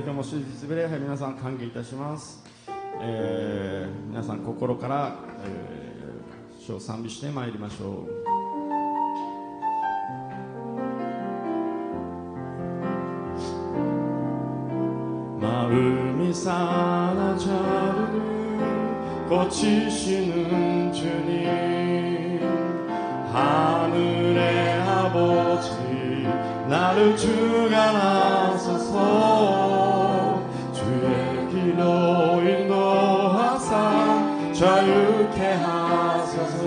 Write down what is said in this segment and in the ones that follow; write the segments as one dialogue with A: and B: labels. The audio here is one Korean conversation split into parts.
A: 今日も終日礼拝皆さん歓迎いたします。皆さん心から、主を賛美してまいりましょう。마음이 사라져도 고치시는 주님, 하늘의 아버지 나를 주관하소서. 주의 길로 인도하사 자유케 하소서.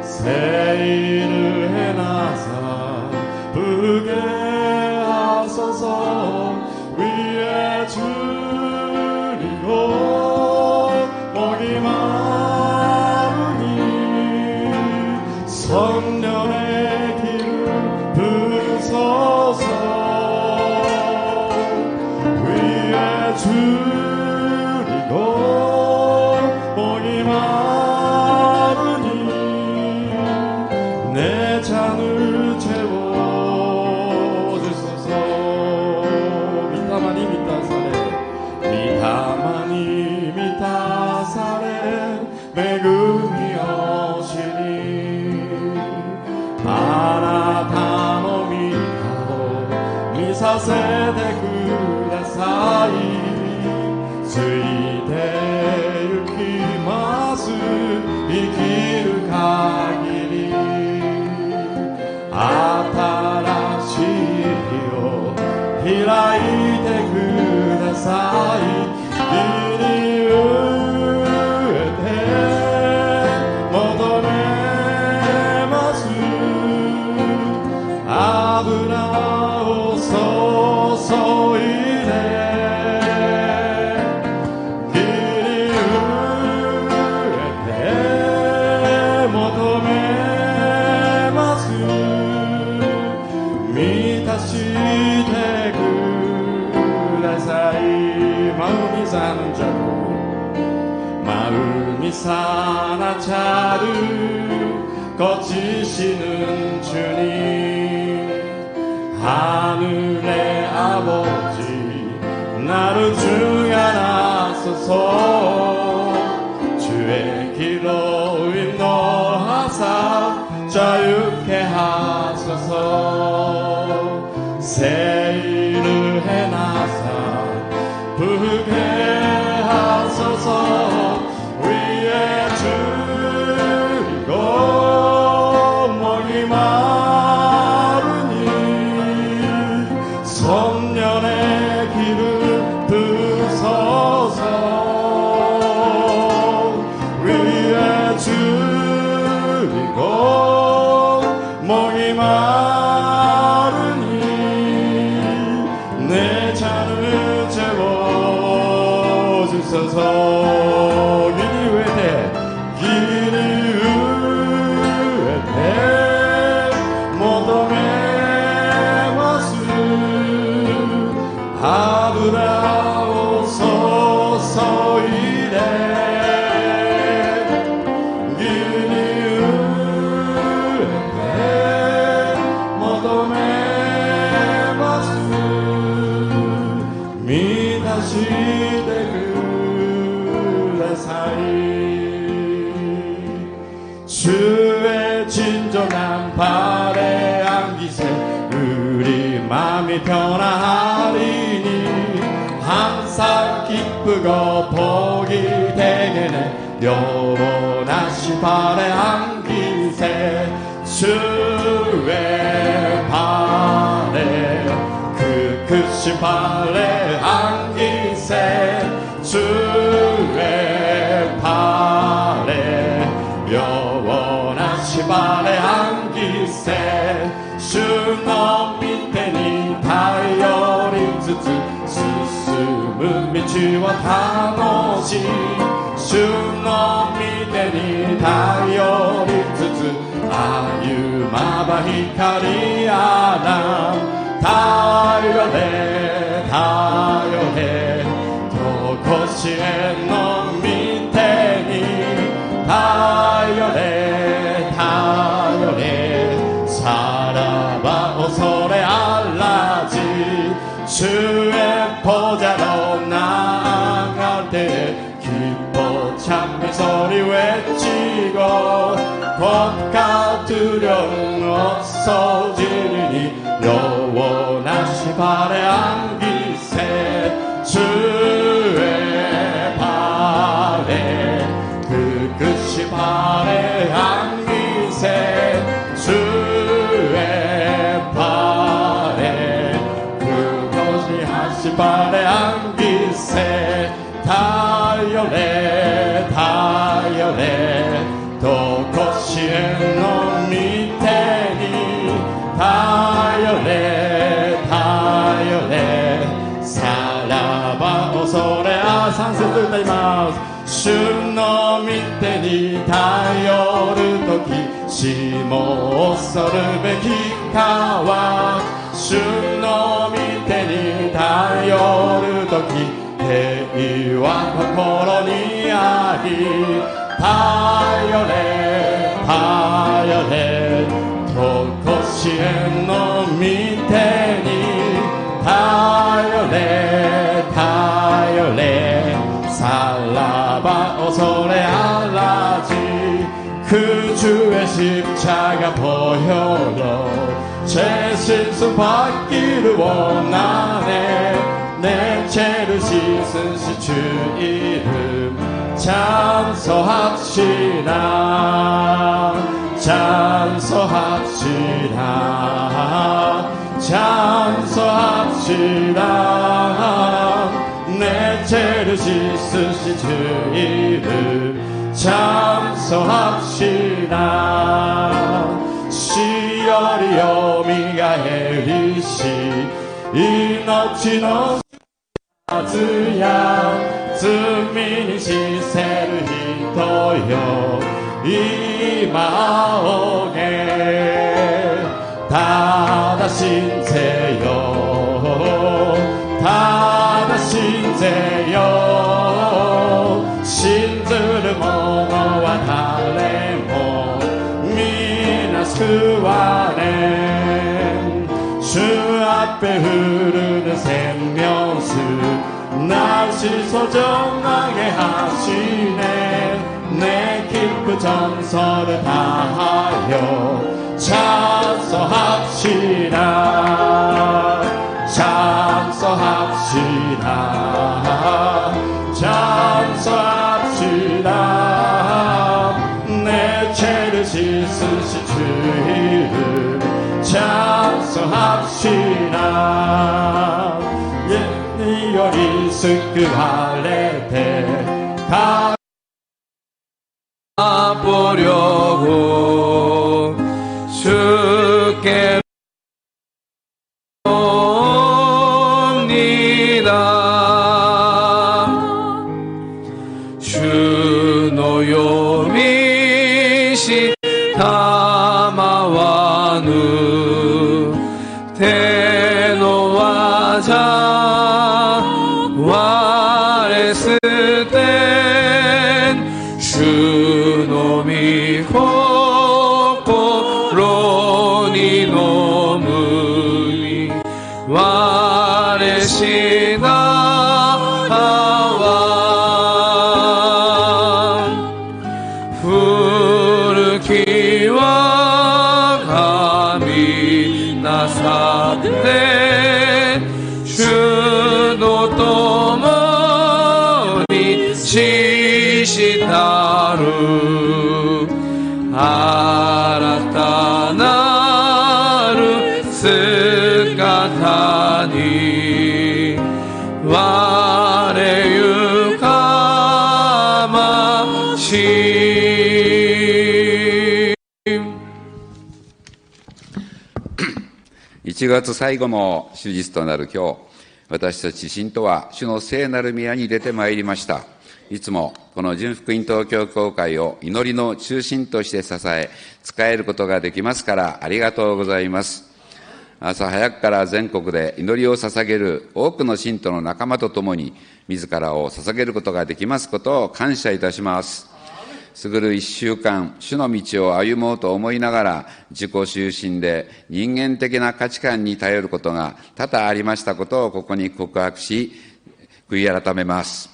A: 새 일을 해나사 부게 하소서. 위에 줄이고 목이 마르니 성령의 길을 부소서. 위에 줄이고 목이 마르니 내 잔을 채워주소서. 미타마니 미타사레 매금이 오시니 아나타노 미타오 미사세데 쿠다사이. 스이데 유키마스 이키루 가기리 아타라시히요 히라이데 쿠다사이. 마음이 사나차를 거치시는 주님, 하늘의 아버지 나를 주관하소서. 주의 길로 인도하사 자유케 하소서. 새 일을 해나사 부게 하소서. 위에 줄이고 목이 마르니 성령의 길을 부소서. 위에 줄이고 목이 마르니 내 잔을 채워주소서. 주의 진정한 발에 안기세 우리 마음이 편안하리니 항상 기쁘고 복이 되게네 영원하신 발에 안기세. 주의 발에 그 크신 발에 안기세. 주의 발에 영원하신 발에 안기세. 주너 밑에니 다이어리 즈즈 수스문 미치와 타노시. 주너 밑에니 다이어리 즈즈 아유마바 히카리아나. 다이어레 다이어레 도코시에 너 밑에니 다이어레 다이어레 사라바 오소레 알라지. 주 보좌로 나아갈 때 기뻐 찬미 소리 외치고 겁과 두려움 없어지리니 영원하시 발에 안기세 주의 발에 그 끝이 발에 안기세 주의 발에 그것이 하시 발에 안기세 달려래 달려래 또 거시의 놈 밑에니 달려래 달려래 살아봐 오소레 아산세と歌います主の御手に頼るとき死も恐るべきか主の御手に頼るとき平和心にあり頼れ頼れとこしえの御手に頼れ頼れさらば恐れあらじ그 주의 십자가 보혈로 죄 실수 받기를 원하네 내 죄를 씻은 주 이름 찬송합시다 찬송합시다 찬송합시다 내 죄를 씻으신 주 이름 찬송합시다 시열이 요미가 에리시命の主や罪に死せる人よ今をげただ信ぜよただ信ぜよ信ずる者は誰も皆救われ주 앞에 흐르는 생명수 날씨 소정하게 하시네 내 깊은 정서를 다하여 찬송합시다 찬송합시다 찬송합시다 내 죄를 씻으신 주 이름 찬송합시다 예 열이 스크 할레테 가보려고 주께 옵니다 주 노요미시 타마와누 테노와자 와레스텐 주노미 코코로니 노무니 와레시나 하와 부르키와 감히 나사테 주노 또모니 시시타루 아라타나루 스카타니 와레유카마시
B: 1月最後の終日となる今日、私たち信徒は主の聖なる宮に出てまいりました。いつもこの純福音東京教会を祈りの中心として支え、使えることができますからありがとうございます。朝早くから全国で祈りを捧げる多くの信徒の仲間と共に、自らを捧げることができますことを感謝いたします。過ぐる一週間、主の道を歩もうと思いながら、自己中心で人間的な価値観に頼ることが多々ありましたことをここに告白し、悔い改めます。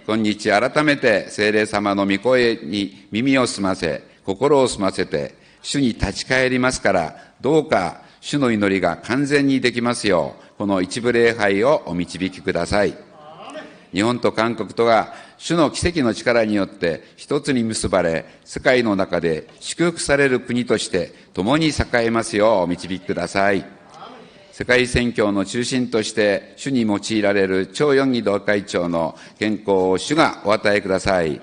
B: 今日改めて聖霊様の御声に耳を澄ませ、心を澄ませて、主に立ち返りますから、どうか主の祈りが完全にできますよう、この一部礼拝をお導きください。日本と韓国とが主の奇跡の力によって一つに結ばれ、世界の中で祝福される国として共に栄えますようお導きください。世界宣教の中心として主に用いられる張ヨンギ同会長の健康を主がお与えください。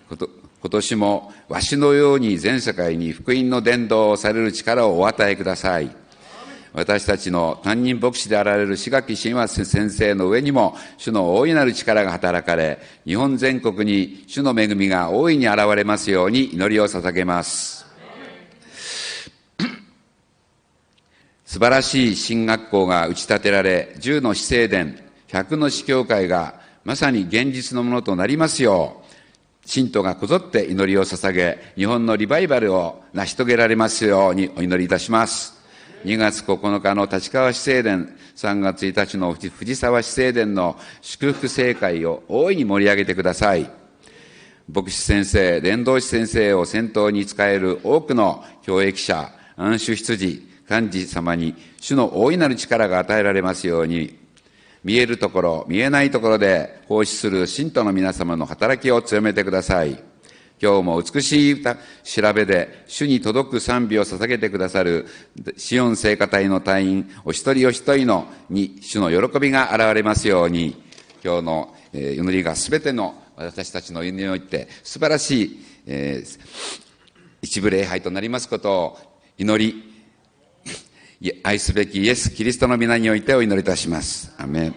B: 今年もわしのように全世界に福音の伝道をされる力をお与えください。私たちの担任牧師であられる志垣真和先生の上にも主の大いなる力が働かれ、日本全国に主の恵みが大いに現れますように祈りを捧げます。素晴らしい神学校が打ち立てられ、10の司聖殿、100の司教会がまさに現実のものとなりますよう、信徒がこぞって祈りを捧げ、日本のリバイバルを成し遂げられますようにお祈りいたします。2月9日の立川司聖殿、3月1日の藤沢司聖殿の祝福聖会を大いに盛り上げてください。牧師先生、伝道師先生を先頭に仕える多くの教益者、安守羊、幹事様に主の大いなる力が与えられますように、見えるところ、見えないところで奉仕する信徒の皆様の働きを強めてください。今日も美しい調べで主に届く賛美を捧げてくださるシオン聖歌隊の隊員お一人お一人のに主の喜びが現れますように、今日の祈りがすべての私たちの祈りにおいて素晴らしい、一部礼拝となりますことを祈り、愛すべきイエス・キリストの皆においてお祈りいたします。アーメン。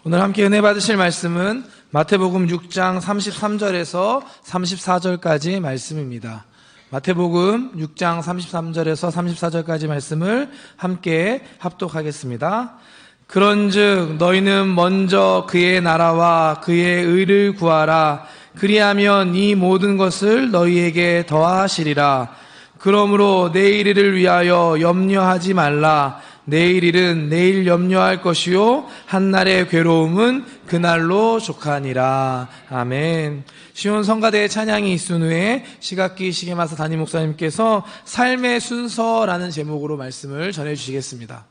C: 오늘 함께 은혜 받으실 말씀은 마태복음 6장 33절에서 34절까지 말씀입니다. 마태복음 6장 33절에서 34절까지 말씀을 함께 합독하겠습니다. 그런즉 너희는 먼저 그의 나라와 그의 의를 구하라. 그리하면 이 모든 것을 너희에게 더하시리라. 그러므로 내일 일을 위하여 염려하지 말라. 내일 일은 내일 염려할 것이요 한날의 괴로움은 그날로 족하니라. 아멘. 시온 성가대의 찬양이 있은 후에 시각기 시게마사 담임 목사님께서 삶의 순서라는 제목으로 말씀을 전해주시겠습니다.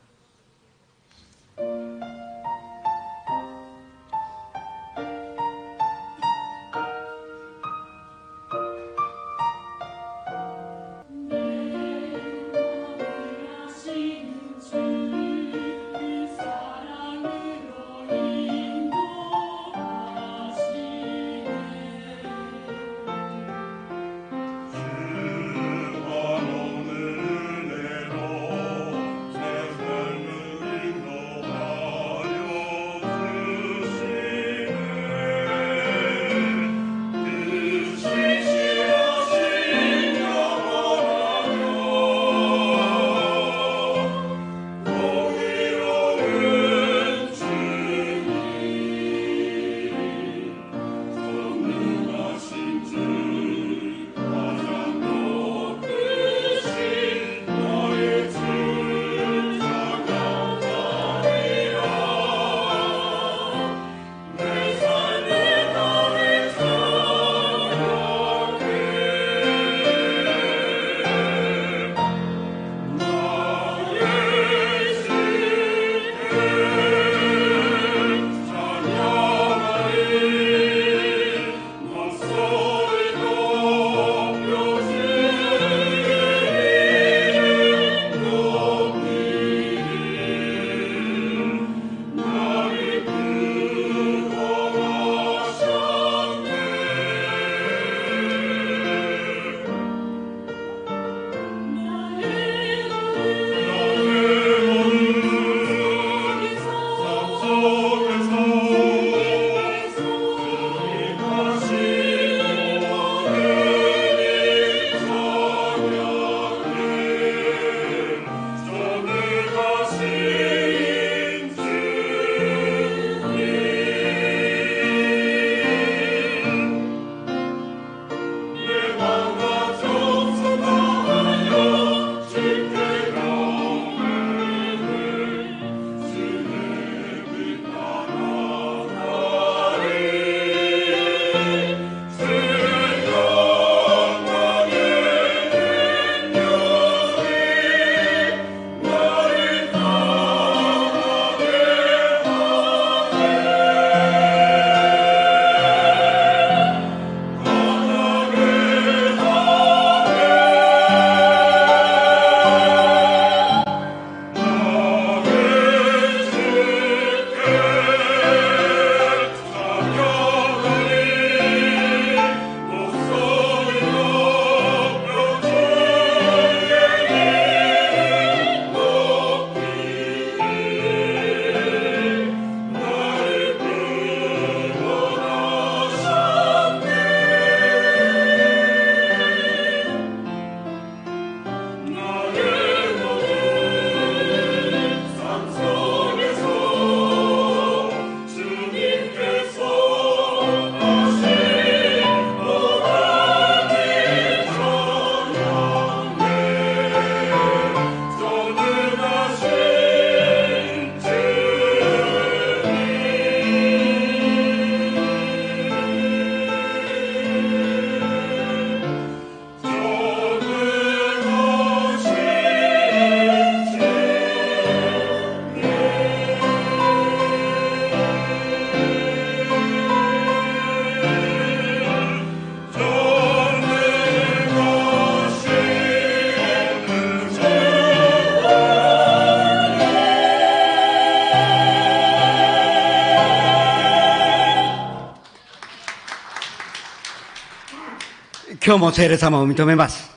D: 今日も聖霊様を認めます。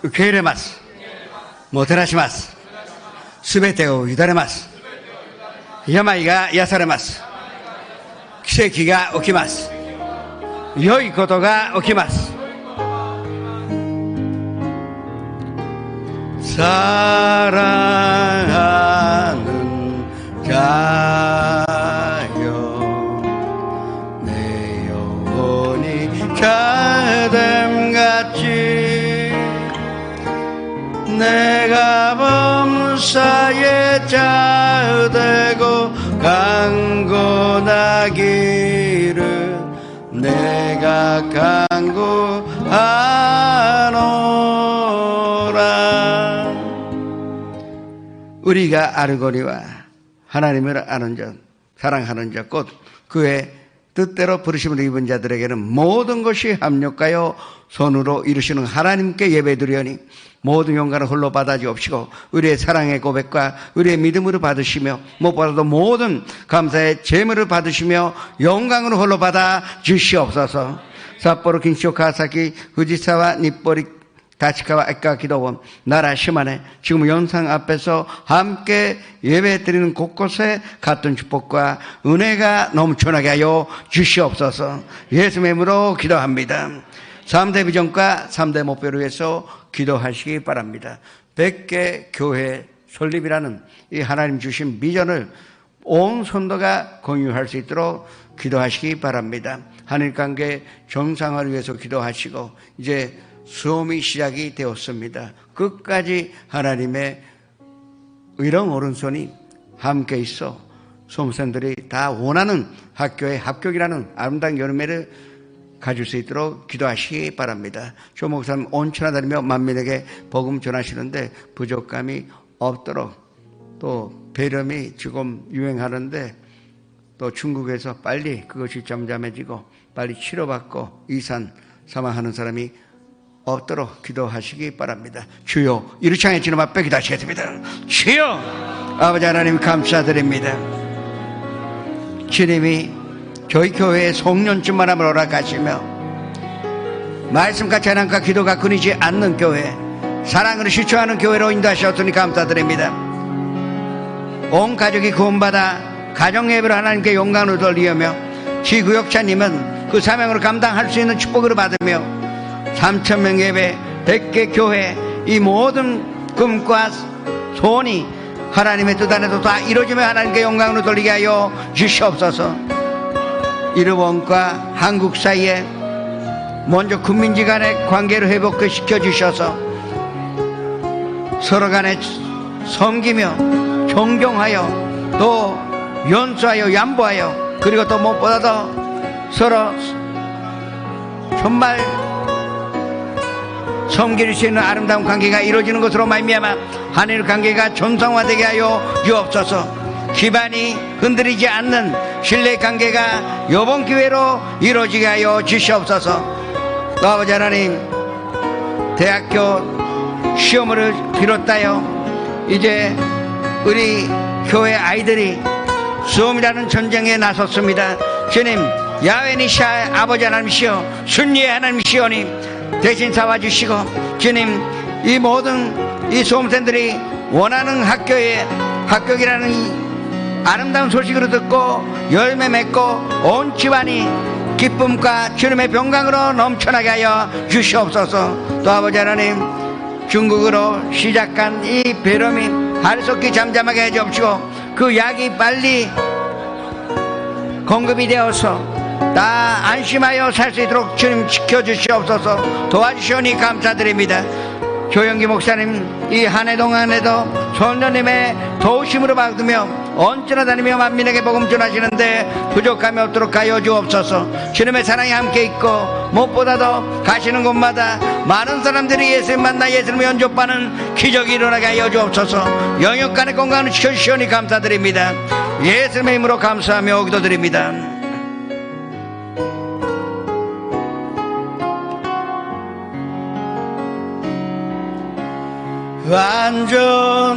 D: 受け入れます。もてなします。すべてを委ねます。病が癒されます。奇跡が起きます。良いことが起きます。사랑하는 자여 내 영혼이 자됨같이 내가 범사에 자되고 강건하기를 내가 간구하노라. 우리가 알거니와 하나님을 아는 자, 사랑하는 자, 곧 그의 뜻대로 부르심을 입은 자들에게는 모든 것이 합력하여 손으로 이루시는 하나님께 예배드리오니 모든 영광을 홀로 받아주옵시고 우리의 사랑의 고백과 우리의 믿음으로 받으시며 무엇보다도 모든 감사의 제물을 받으시며 영광을 홀로 받아 주시옵소서. 삿포로 긴시오 가사키 후지사와 니뽀리 다치카와 에카 기도원 나라 시마네 지금 영상 앞에서 함께 예배드리는 곳곳에 같은 축복과 은혜가 넘쳐나게 하여 주시옵소서. 예수의 이름으로 기도합니다. 3대 비전과 3대 목표를 위해서 기도하시기 바랍니다. 100개 교회 설립이라는 이 하나님 주신 비전을 온 성도가 공유할 수 있도록 기도하시기 바랍니다. 한일관계 정상화를 위해서 기도하시고 이제 수험이 시작이 되었습니다. 끝까지 하나님의 의로운 오른손이 함께 있어 수험생들이 다 원하는 학교에 합격이라는 아름다운 열매를 가질 수 있도록 기도하시기 바랍니다. 조 목사님 온천하다니며 만민에게 복음 전하시는데 부족감이 없도록 또 배렴이 지금 유행하는데 또 중국에서 빨리 그것이 잠잠해지고 빨리 치료받고 이산 사망하는 사람이 없도록 기도하시기 바랍니다. 주여 이르지 않게 주님 앞에 기도하시겠습니다. 주여 아버지 하나님 감사드립니다. 주님이 저희 교회에 송년주만함을 허락하시며 말씀과 찬양과 기도가 끊이지 않는 교회, 사랑으로 실천하는 교회로 인도하셨으니 감사드립니다. 온 가족이 구원받아 가정예배로 하나님께 영광을 돌리며 지구역자님은 그 사명으로 감당할 수 있는 축복을 받으며 3,000명 예배, 100개 교회, 이 모든 꿈과 소원이 하나님의 뜻 안에서 다 이루어지며 하나님께 영광을 돌리게 하여 주시옵소서. 일본과 한국 사이에 먼저 국민지 간의 관계를 회복시켜 주셔서 서로 간에 섬기며 존경하여 또 연수하여 양보하여 그리고 또 무엇보다도 서로 정말 섬길 수 있는 아름다운 관계가 이루어지는 것으로 말미암아 한일 관계가 정상화되게 하여 주옵소서. 기반이 흔들리지 않는 신뢰 관계가 이번 기회로 이루어지게 하여 주시옵소서. 또 아버지 하나님 대학교 시험을 비롯하여 이제 우리 교회 아이들이 수험이라는 전쟁에 나섰습니다. 주님 야훼니샤의 아버지 하나님이시여 순리의 하나님이시오니 대신 싸워주시고 주님 이 모든 이 수험생들이 원하는 학교에 합격이라는 이 아름다운 소식으로 듣고 열매 맺고 온 집안이 기쁨과 주님의 평강으로 넘쳐나게 하여 주시옵소서. 또 아버지 하나님 중국으로 시작한 이 배렴이 하루속히 잠잠하게 해 주옵시고 그 약이 빨리 공급이 되어서 다 안심하여 살 수 있도록 주님 지켜주시옵소서. 도와주시오니 감사드립니다. 조영기 목사님 이 한 해 동안에도 성령님의 도우심으로 받으며 언제나 다니며 만민에게 복음 전하시는데 부족함이 없도록 하여 주옵소서. 주님의 사랑이 함께 있고 무엇보다도 가시는 곳마다 많은 사람들이 예수님 만나 예수님을 영접하는 기적이 일어나게 하여 주옵소서. 영역간의 건강을 지켜주시오니 감사드립니다. 예수님의 이름으로 감사하며 기도드립니다.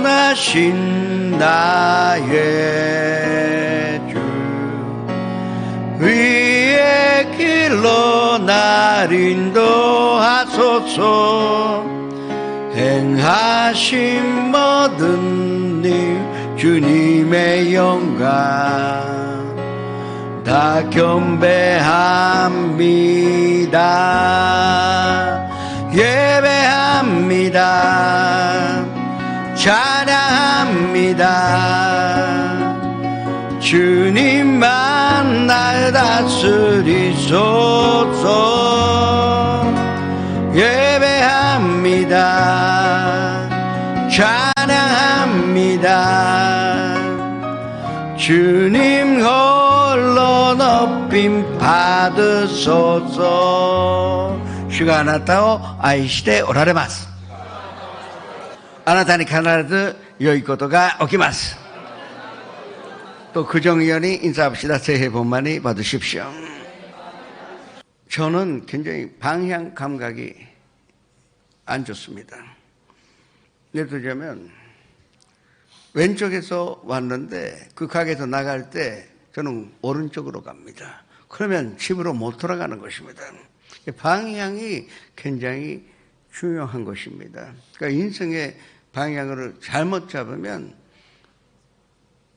D: 완전하신 나의 주 위의 길로 나 날 인도하소서. 행하신 모든 일 주님의 영광 다 경배합니다. 예배합니다. 찬양합니다. 주님만 날 다스리소서. 예배합니다. 찬양합니다. 주님 홀로 높임 받으소서. 주가 아나타오 아이시테 오라레마스. 아나타니 카나라드 요이코토가 오키마스. 또 구정위원이 인사합시다. 새해 복 많이 받으십시오. 저는 굉장히 방향 감각이 안 좋습니다. 예를 들자면 왼쪽에서 왔는데 그 가게에서 나갈 때 저는 오른쪽으로 갑니다. 그러면 집으로 못 돌아가는 것입니다. 방향이 굉장히 중요한 것입니다. 그러니까 인생의 방향을 잘못 잡으면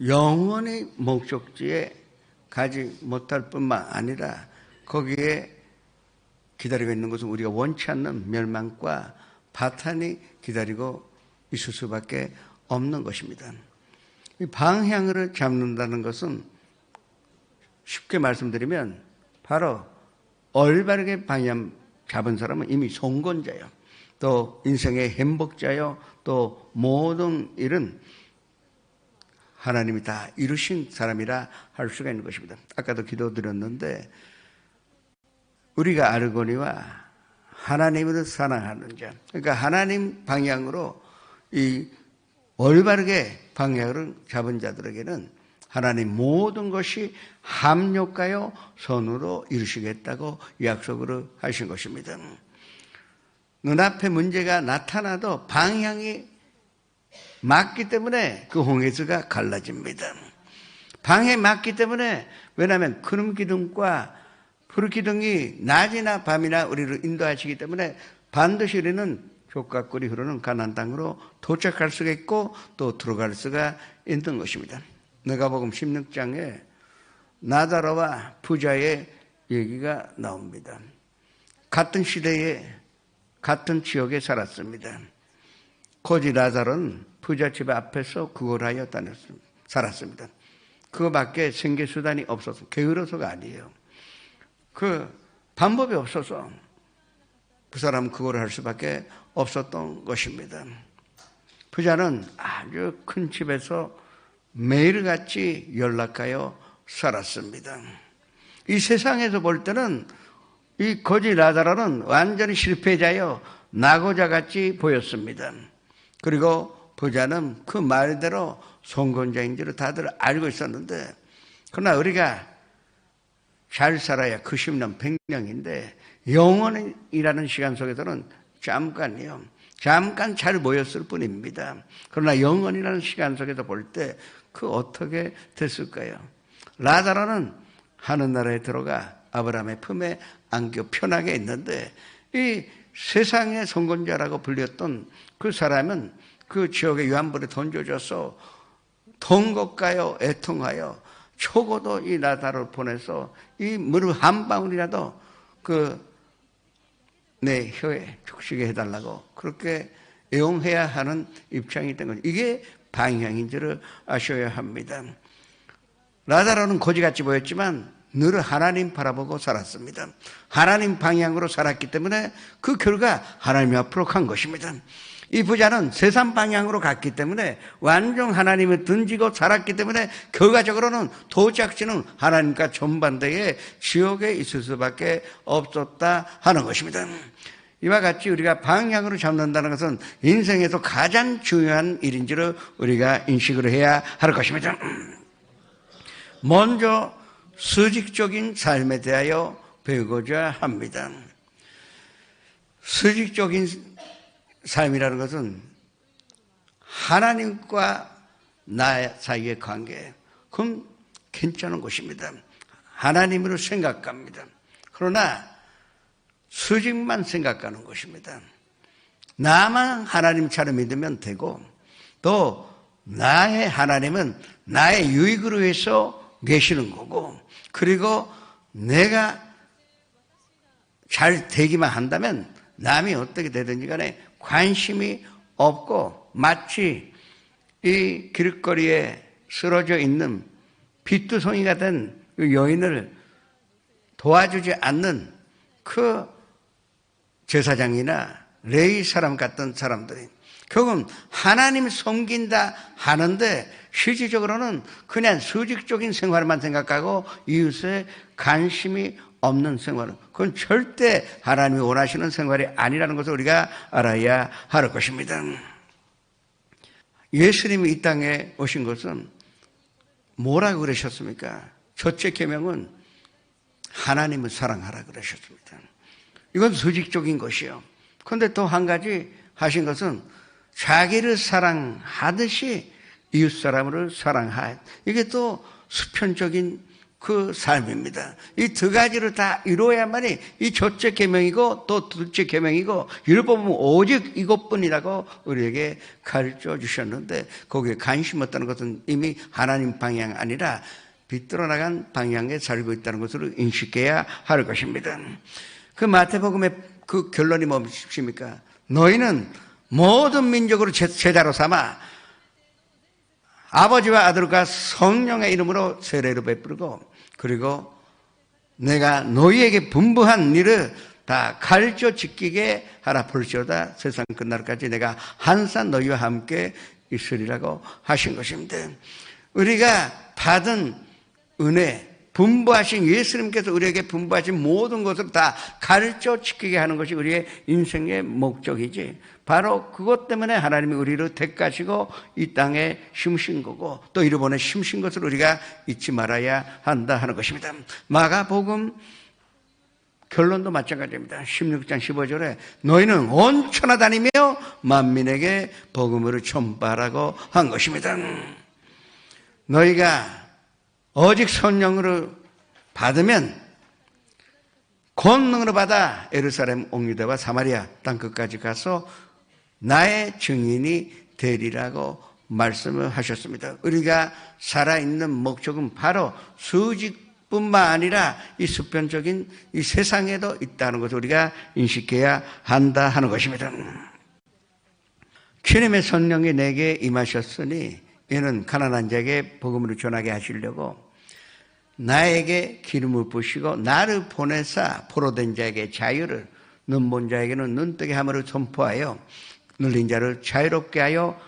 D: 영원히 목적지에 가지 못할 뿐만 아니라 거기에 기다리고 있는 것은 우리가 원치 않는 멸망과 파탄이 기다리고 있을 수밖에 없는 것입니다. 이 방향을 잡는다는 것은 쉽게 말씀드리면 바로 올바르게 방향 잡은 사람은 이미 성공자예요. 또 인생의 행복자요. 또 모든 일은 하나님이 다 이루신 사람이라 할 수가 있는 것입니다. 아까도 기도드렸는데 우리가 알거니와 하나님을 사랑하는 자, 그러니까 하나님 방향으로 이 올바르게 방향을 잡은 자들에게는 하나님 모든 것이 합력하여 선으로 이루시겠다고 약속을 하신 것입니다. 눈앞에 문제가 나타나도 방향이 맞기 때문에 그 홍해수가 갈라집니다. 방향이 맞기 때문에, 왜냐하면 구름기둥과 불기둥이 낮이나 밤이나 우리를 인도하시기 때문에 반드시 우리는 족과 꿀이 흐르는 가나안 땅으로 도착할 수가 있고 또 들어갈 수가 있는 것입니다. 누가복음 16장에 나자로와 부자의 얘기가 나옵니다. 같은 시대에 같은 지역에 살았습니다. 고지 나자로는 부자 집 앞에서 구걸하여 살았습니다. 그거밖에 생계수단이 없어서, 게으러서가 아니에요. 그 방법이 없어서 그 사람은 그거를 할 수밖에 없었던 것입니다. 부자는 아주 큰 집에서 매일같이 연락하여 살았습니다. 이 세상에서 볼 때는 이 거지 라자로는 완전히 실패자여 낙오자같이 보였습니다. 그리고 부자는 그 말대로 성공자인 줄 다들 알고 있었는데, 그러나 우리가 잘 살아야 그 10년, 100년인데 영원이라는 시간 속에서는 잠깐이요. 잠깐 잘 모였을 뿐입니다. 그러나 영원이라는 시간 속에서 볼 때 그 어떻게 됐을까요? 라자로는 하늘나라에 들어가 아브라함의 품에 안겨 편하게 있는데, 이 세상의 성공자라고 불렸던 그 사람은 그 지역의 유한불에 던져져서 통곡하여 애통하여 초고도 이 라자로를 보내서 이 물 한 방울이라도 내 혀에 죽시게 해달라고 그렇게 애용해야 하는 입장이 된 거죠. 이게 방향인 줄을 아셔야 합니다. 라자로는 거지같이 보였지만 늘 하나님 바라보고 살았습니다. 하나님 방향으로 살았기 때문에 그 결과 하나님 앞으로 간 것입니다. 이 부자는 세상 방향으로 갔기 때문에 완전 하나님을 던지고 살았기 때문에 결과적으로는 도착지는 하나님과 정반대의 지옥에 있을 수밖에 없었다 하는 것입니다. 이와 같이 우리가 방향으로 잡는다는 것은 인생에서 가장 중요한 일인지를 우리가 인식을 해야 할 것입니다. 먼저 수직적인 삶에 대하여 배우고자 합니다. 수직적인 삶이라는 것은 하나님과 나 사이의 관계, 그건 괜찮은 것입니다. 하나님으로 생각합니다. 그러나 수직만 생각하는 것입니다. 나만 하나님처럼 믿으면 되고 또 나의 하나님은 나의 유익을 위해서 계시는 거고 그리고 내가 잘 되기만 한다면 남이 어떻게 되든지 간에 관심이 없고 마치 이 길거리에 쓰러져 있는 빚두송이가 된 그 여인을 도와주지 않는 그 제사장이나 레위 사람 같은 사람들이 결국은 하나님 섬긴다 하는데 실질적으로는 그냥 수직적인 생활만 생각하고 이웃에 관심이 없는 생활은 그건 절대 하나님이 원하시는 생활이 아니라는 것을 우리가 알아야 할 것입니다. 예수님이 이 땅에 오신 것은 뭐라고 그러셨습니까? 첫째 계명은 하나님을 사랑하라 그러셨습니다. 이건 수직적인 것이요. 그런데 또 한 가지 하신 것은 자기를 사랑하듯이 이웃 사람을 사랑하. 이게 또 수평적인 그 삶입니다. 이 두 가지를 다 이루어야만이 이 첫째 계명이고 또 둘째 계명이고 율법은 오직 이것뿐이라고 우리에게 가르쳐 주셨는데 거기에 관심 없다는 것은 이미 하나님 방향 아니라 비뚤어 나간 방향에 살고 있다는 것을 인식해야 할 것입니다. 그 마태복음의 그 결론이 무엇입니까? 너희는 모든 민족으로 제자로 삼아 아버지와 아들과 성령의 이름으로 세례를 베푸고 그리고 내가 너희에게 분부한 일을 다 가르쳐 지키게 하라. 볼지어다 세상 끝날까지 내가 항상 너희와 함께 있으리라고 하신 것입니다. 우리가 받은 은혜, 분부하신 예수님께서 우리에게 분부하신 모든 것을 다 가르쳐 지키게 하는 것이 우리의 인생의 목적이지. 바로 그것 때문에 하나님이 우리를 택하시고 이 땅에 심으신 거고 또 이번에 심으신 것을 우리가 잊지 말아야 한다 하는 것입니다. 마가복음 결론도 마찬가지입니다. 16장 15절에 너희는 온 천하 다니며 만민에게 복음을 전파하라고 한 것입니다. 너희가 오직 성령으로 받으면 권능으로 받아 예루살렘 온 유대와 사마리아 땅끝까지 가서 나의 증인이 되리라고 말씀을 하셨습니다. 우리가 살아있는 목적은 바로 수직뿐만 아니라 이 수평적인 이 세상에도 있다는 것을 우리가 인식해야 한다 하는 것입니다. 주님의 성령이 내게 임하셨으니 이는 가난한 자에게 복음을 전하게 하시려고 나에게 기름을 부으시고 나를 보내사 포로된 자에게 자유를 눈먼 자에게는 눈뜨게 함을 선포하여 눌린 자를 자유롭게 하여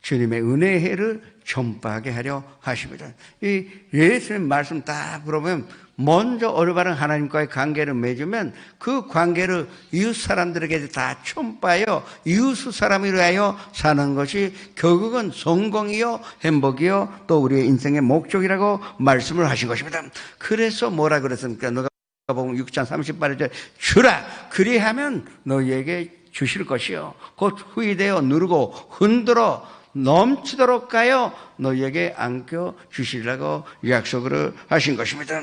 D: 주님의 은혜의 해를 전파하게 하려 하십니다. 이 예수님 말씀 다 물어보면 먼저 올바른 하나님과의 관계를 맺으면 그 관계를 이웃 사람들에게 다 전파하여 이웃 사람을 위하여 사는 것이 결국은 성공이요 행복이요 또 우리의 인생의 목적이라고 말씀을 하신 것입니다. 그래서 뭐라 그랬습니까? 너가 보면 6장 38절 주라 그리하면 너희에게 주실 것이요 곧 후이되어 누르고 흔들어 넘치도록 가요 너희에게 안겨 주시라고 약속을 하신 것입니다.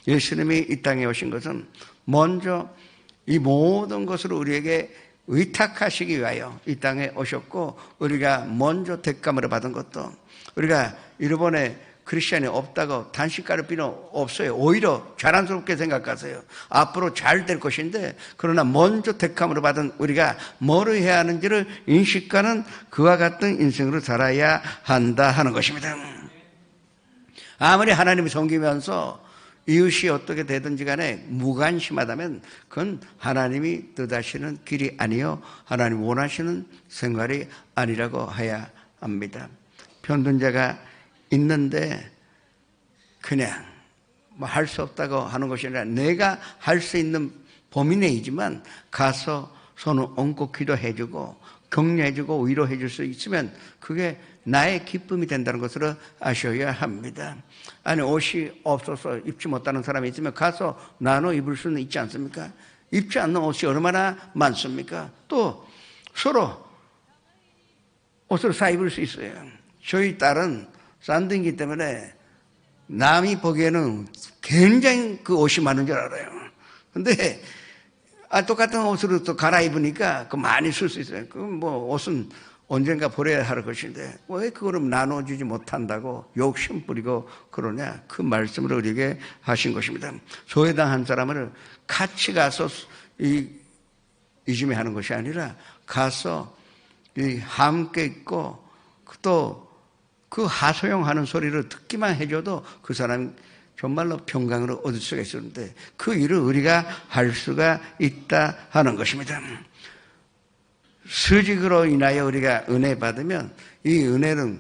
D: 예수님이 이 땅에 오신 것은 먼저 이 모든 것을 우리에게 의탁하시기 위하여 이 땅에 오셨고 우리가 먼저 택감을 받은 것도 우리가 일본에 크리스천이 없다고 단식할 필요 없어요. 오히려 자랑스럽게 생각하세요. 앞으로 잘 될 것인데 그러나 먼저 택함으로 받은 우리가 뭐를 해야 하는지를 인식하는 그와 같은 인생으로 살아야 한다 하는 것입니다. 아무리 하나님을 섬기면서 이웃이 어떻게 되든지 간에 무관심하다면 그건 하나님이 뜻하시는 길이 아니요 하나님 원하시는 생활이 아니라고 해야 합니다. 편둔자가 있는데 그냥 뭐 할 수 없다고 하는 것이 아니라 내가 할 수 있는 범위 내이지만 가서 손을 얹고 기도해주고 격려해주고 위로해줄 수 있으면 그게 나의 기쁨이 된다는 것을 아셔야 합니다. 아니 옷이 없어서 입지 못하는 사람이 있으면 가서 나눠 입을 수는 있지 않습니까? 입지 않는 옷이 얼마나 많습니까? 또 서로 옷을 사 입을 수 있어요. 저희 딸은 쌍둥이기 때문에 남이 보기에는 굉장히 그 옷이 많은 줄 알아요. 근데 똑같은 옷으로 또 갈아입으니까 그 많이 쓸 수 있어요. 그 뭐 옷은 언젠가 버려야 할 것인데 왜 그거를 나눠주지 못한다고 욕심 부리고 그러냐? 그 말씀을 우리에게 하신 것입니다. 소외당 한 사람을 같이 가서 이즘에 하는 것이 아니라 가서 함께 있고 또 그 하소연하는 소리를 듣기만 해줘도 그 사람이 정말로 평강을 얻을 수가 있었는데 그 일을 우리가 할 수가 있다 하는 것입니다. 수직으로 인하여 우리가 은혜 받으면 이 은혜는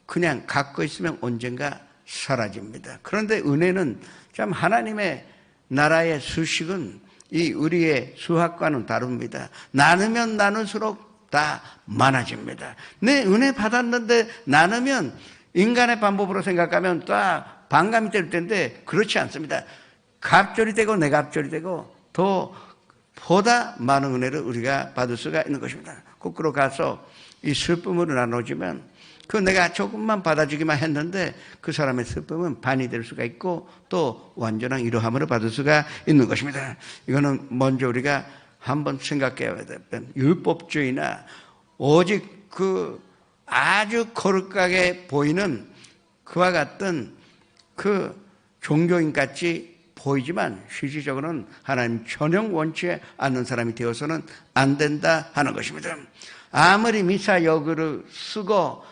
D: 그냥 갖고 있으면 언젠가 사라집니다. 그런데 은혜는 참 하나님의 나라의 수식은 이 우리의 수학과는 다릅니다. 나누면 나눌수록 다 많아집니다. 내 은혜 받았는데 나누면 인간의 방법으로 생각하면 딱 반감이 될 텐데 그렇지 않습니다. 갑절이 되고 내갑절이 되고 더 보다 많은 은혜를 우리가 받을 수가 있는 것입니다. 거꾸로 가서 이 슬픔을 나눠주면 그 내가 조금만 받아주기만 했는데 그 사람의 슬픔은 반이 될 수가 있고 또 완전한 이러함을 받을 수가 있는 것입니다. 이거는 먼저 우리가 한번 생각해야 될 율법주의나 오직 그 아주 거룩하게 보이는 그와 같은 그 종교인 같이 보이지만 실질적으로는 하나님 전형 원치 않는 사람이 되어서는 안 된다 하는 것입니다. 아무리 미사 여구를 쓰고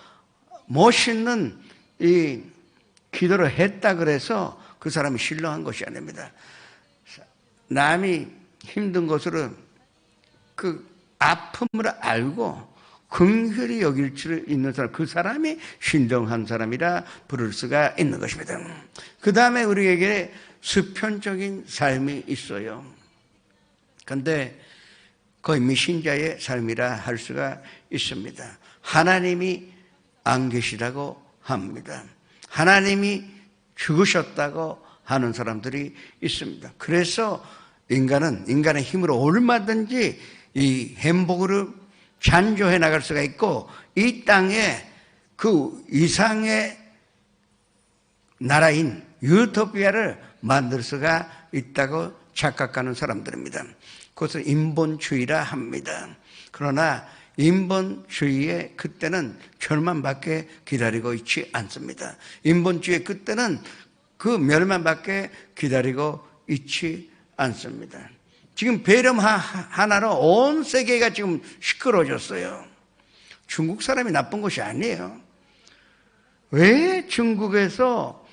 D: 멋있는 이 기도를 했다 그래서 그 사람이 신령한 것이 아닙니다. 남이 힘든 것으로 그 아픔을 알고 긍휼히 여길 줄 있는 사람, 그 사람이 신령한 사람이라 부를 수가 있는 것입니다. 그 다음에 우리에게 수편적인 삶이 있어요. 그런데 거의 미신자의 삶이라 할 수가 있습니다. 하나님이 안 계시다고 합니다. 하나님이 죽으셨다고 하는 사람들이 있습니다. 그래서 인간의 힘으로 얼마든지 이 행복을 잔조해 나갈 수가 있고 이 땅에 그 이상의 나라인 유토피아를 만들 수가 있다고 착각하는 사람들입니다. 그것을 인본주의라 합니다. 그러나 인본주의의 그때는 멸망밖에 기다리고 있지 않습니다. 인본주의의 그때는 그 멸망밖에 기다리고 있지 않습니다. 지금 배름 하나로 온 세계가 지금 시끄러워졌어요. 중국 사람이 나쁜 것이 아니에요. 왜 중국에서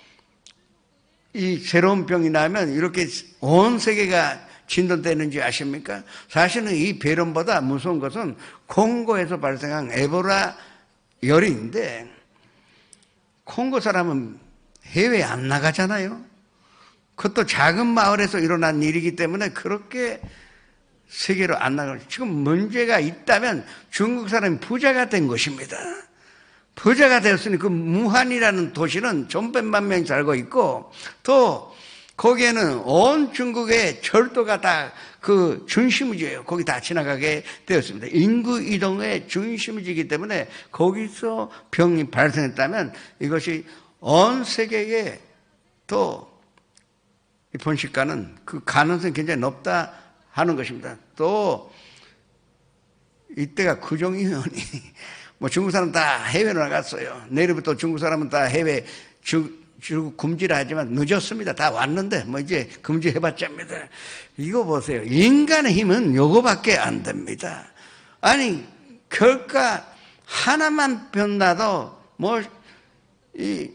D: 이 새로운 병이 나면 이렇게 온 세계가 진동되는지 아십니까? 사실은 이 배렴보다 무서운 것은 콩고에서 발생한 에보라 열인데 콩고 사람은 해외에 안 나가잖아요. 그것도 작은 마을에서 일어난 일이기 때문에 그렇게 세계로 안 나가요. 지금 문제가 있다면 중국 사람이 부자가 된 것입니다. 부자가 되었으니 그 무한이라는 도시는 천백만 명이 살고 있고 또 거기에는 온 중국의 철도가 다 그 중심지예요. 거기 다 지나가게 되었습니다. 인구 이동의 중심지이기 때문에 거기서 병이 발생했다면 이것이 온 세계에 또 번식가는 그 가능성이 굉장히 높다 하는 것입니다. 또 이때가 구정이면이 뭐 중국 사람 다 해외로 나갔어요. 내일부터 중국 사람은 다 해외 금지를 하지만 늦었습니다. 다 왔는데 뭐 이제 금지해봤자입니다. 이거 보세요. 인간의 힘은 요거밖에 안 됩니다. 아니 결과 하나만 변나도 뭐 이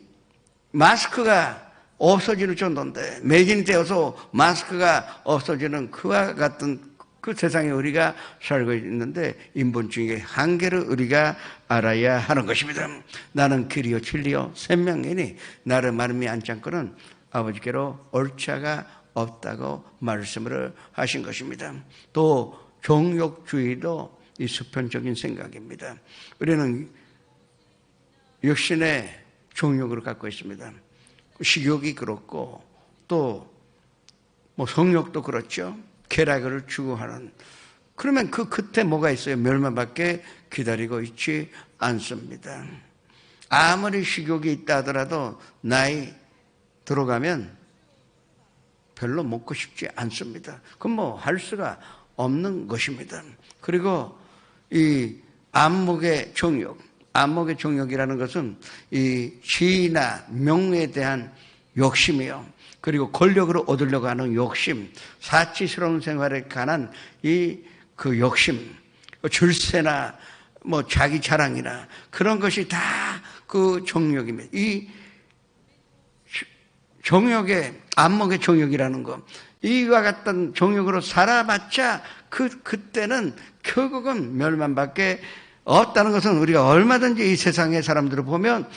D: 마스크가 없어지는 정도인데 매진이 되어서 마스크가 없어지는 그와 같은 그 세상에 우리가 살고 있는데 인본주의의 한계를 우리가 알아야 하는 것입니다. 나는 길이요 진리요 생명이니 나를 마름이 않지 않고는 아버지께로 올 자가 없다고 말씀을 하신 것입니다. 또 종욕주의도 이 수편적인 생각입니다. 우리는 육신의 종욕을 갖고 있습니다. 식욕이 그렇고 또 뭐 성욕도 그렇죠. 쾌락을 추구하는. 그러면 그 끝에 뭐가 있어요? 멸망밖에 기다리고 있지 않습니다. 아무리 식욕이 있다 하더라도 나이 들어가면 별로 먹고 싶지 않습니다. 그럼 뭐 할 수가 없는 것입니다. 그리고 이 안목의 정욕이라는 것은 이 지위나 명예에 대한 욕심이요. 그리고 권력으로 얻으려고 하는 욕심, 사치스러운 생활에 관한 그 욕심, 줄세나 뭐 자기 자랑이나 그런 것이 다 그 정욕입니다. 이 정욕의, 안목의 정욕이라는 것, 이와 같은 정욕으로 살아봤자 그때는 결국은 멸망밖에 없다는 것은 우리가 얼마든지 이 세상의 사람들을 보면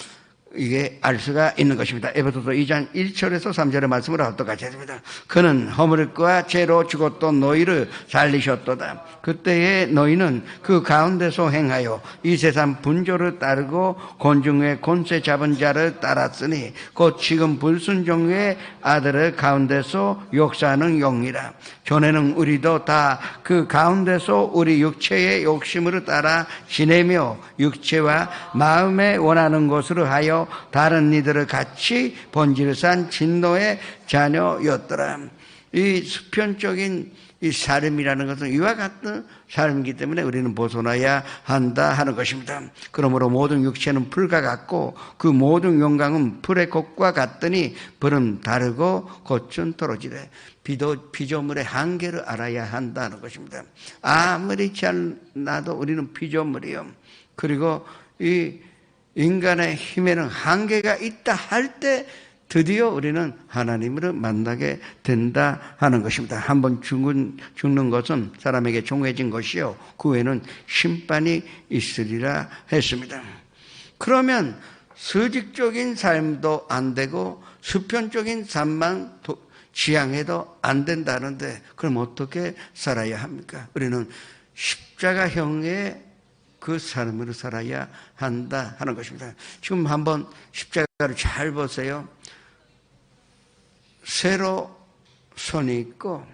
D: 이게 알 수가 있는 것입니다. 에베소서 2장 1절에서 3절의 말씀을 어떡하지 했습니다. 그는 허물과 죄로 죽었던 너희를 살리셨도다. 그때의 너희는 그 가운데서 행하여 이 세상 분조를 따르고 권중의 권세 잡은 자를 따랐으니 곧 지금 불순종의 아들의 가운데서 역사하는 영이라. 전에는 우리도 다 그 가운데서 우리 육체의 욕심으로 따라 지내며 육체와 마음에 원하는 것으로 하여 다른 이들을 같이 본질산 진노의 자녀였더라. 이 수편적인 이 삶이라는 것은 이와 같은 삶이기 때문에 우리는 벗어나야 한다 하는 것입니다. 그러므로 모든 육체는 풀과 같고 그 모든 영광은 풀의 것과 같더니 불은 다르고 겉은 떨어지되 피조물의 한계를 알아야 한다는 것입니다. 아무리 잘나도 우리는 피조물이요. 그리고 이 인간의 힘에는 한계가 있다 할 때 드디어 우리는 하나님을 만나게 된다 하는 것입니다. 한번 죽는 것은 사람에게 정해진 것이요. 그 후에는 심판이 있으리라 했습니다. 그러면 수직적인 삶도 안 되고 수편적인 삶만 지향해도 안 된다는데 그럼 어떻게 살아야 합니까? 우리는 십자가형의 그 삶으로 살아야 한다 하는 것입니다. 지금 한번 십자가를 잘 보세요. 세로 선이 있고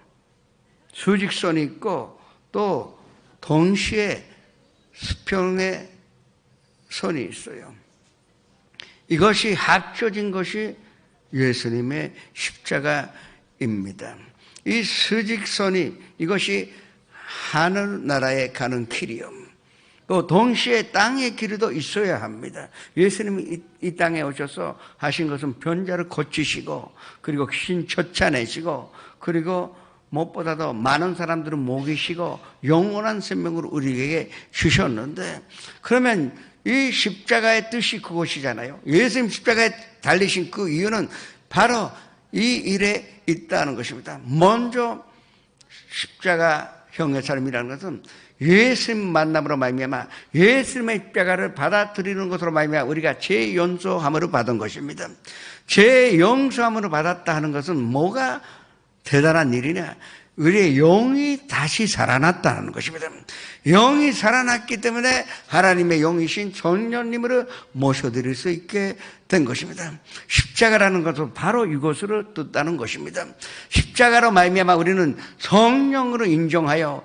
D: 수직선이 있고 또 동시에 수평의 선이 있어요. 이것이 합쳐진 것이 예수님의 십자가입니다. 이 수직선이 이것이 하늘나라에 가는 길이요. 또 동시에 땅의 길이도 있어야 합니다. 예수님이 이 땅에 오셔서 하신 것은 변자를 고치시고 그리고 귀신 쫓아내시고 그리고 무엇보다도 많은 사람들을 먹이시고 영원한 생명을 우리에게 주셨는데 그러면 이 십자가의 뜻이 그것이잖아요. 예수님 십자가에 달리신 그 이유는 바로 이 일에 있다는 것입니다. 먼저 십자가형의 삶이라는 것은 예수님 만남으로 말미암아 예수님의 십자가를 받아들이는 것으로 말미암아 우리가 죄 용서함으로 받은 것입니다. 죄 용서함으로 받았다 하는 것은 뭐가 대단한 일이냐? 우리의 영이 다시 살아났다는 것입니다. 영이 살아났기 때문에 하나님의 영이신 성령님으로 모셔드릴 수 있게 된 것입니다. 십자가라는 것은 바로 이것으로 뜻다는 것입니다. 십자가로 말미암아 우리는 성령으로 인정하여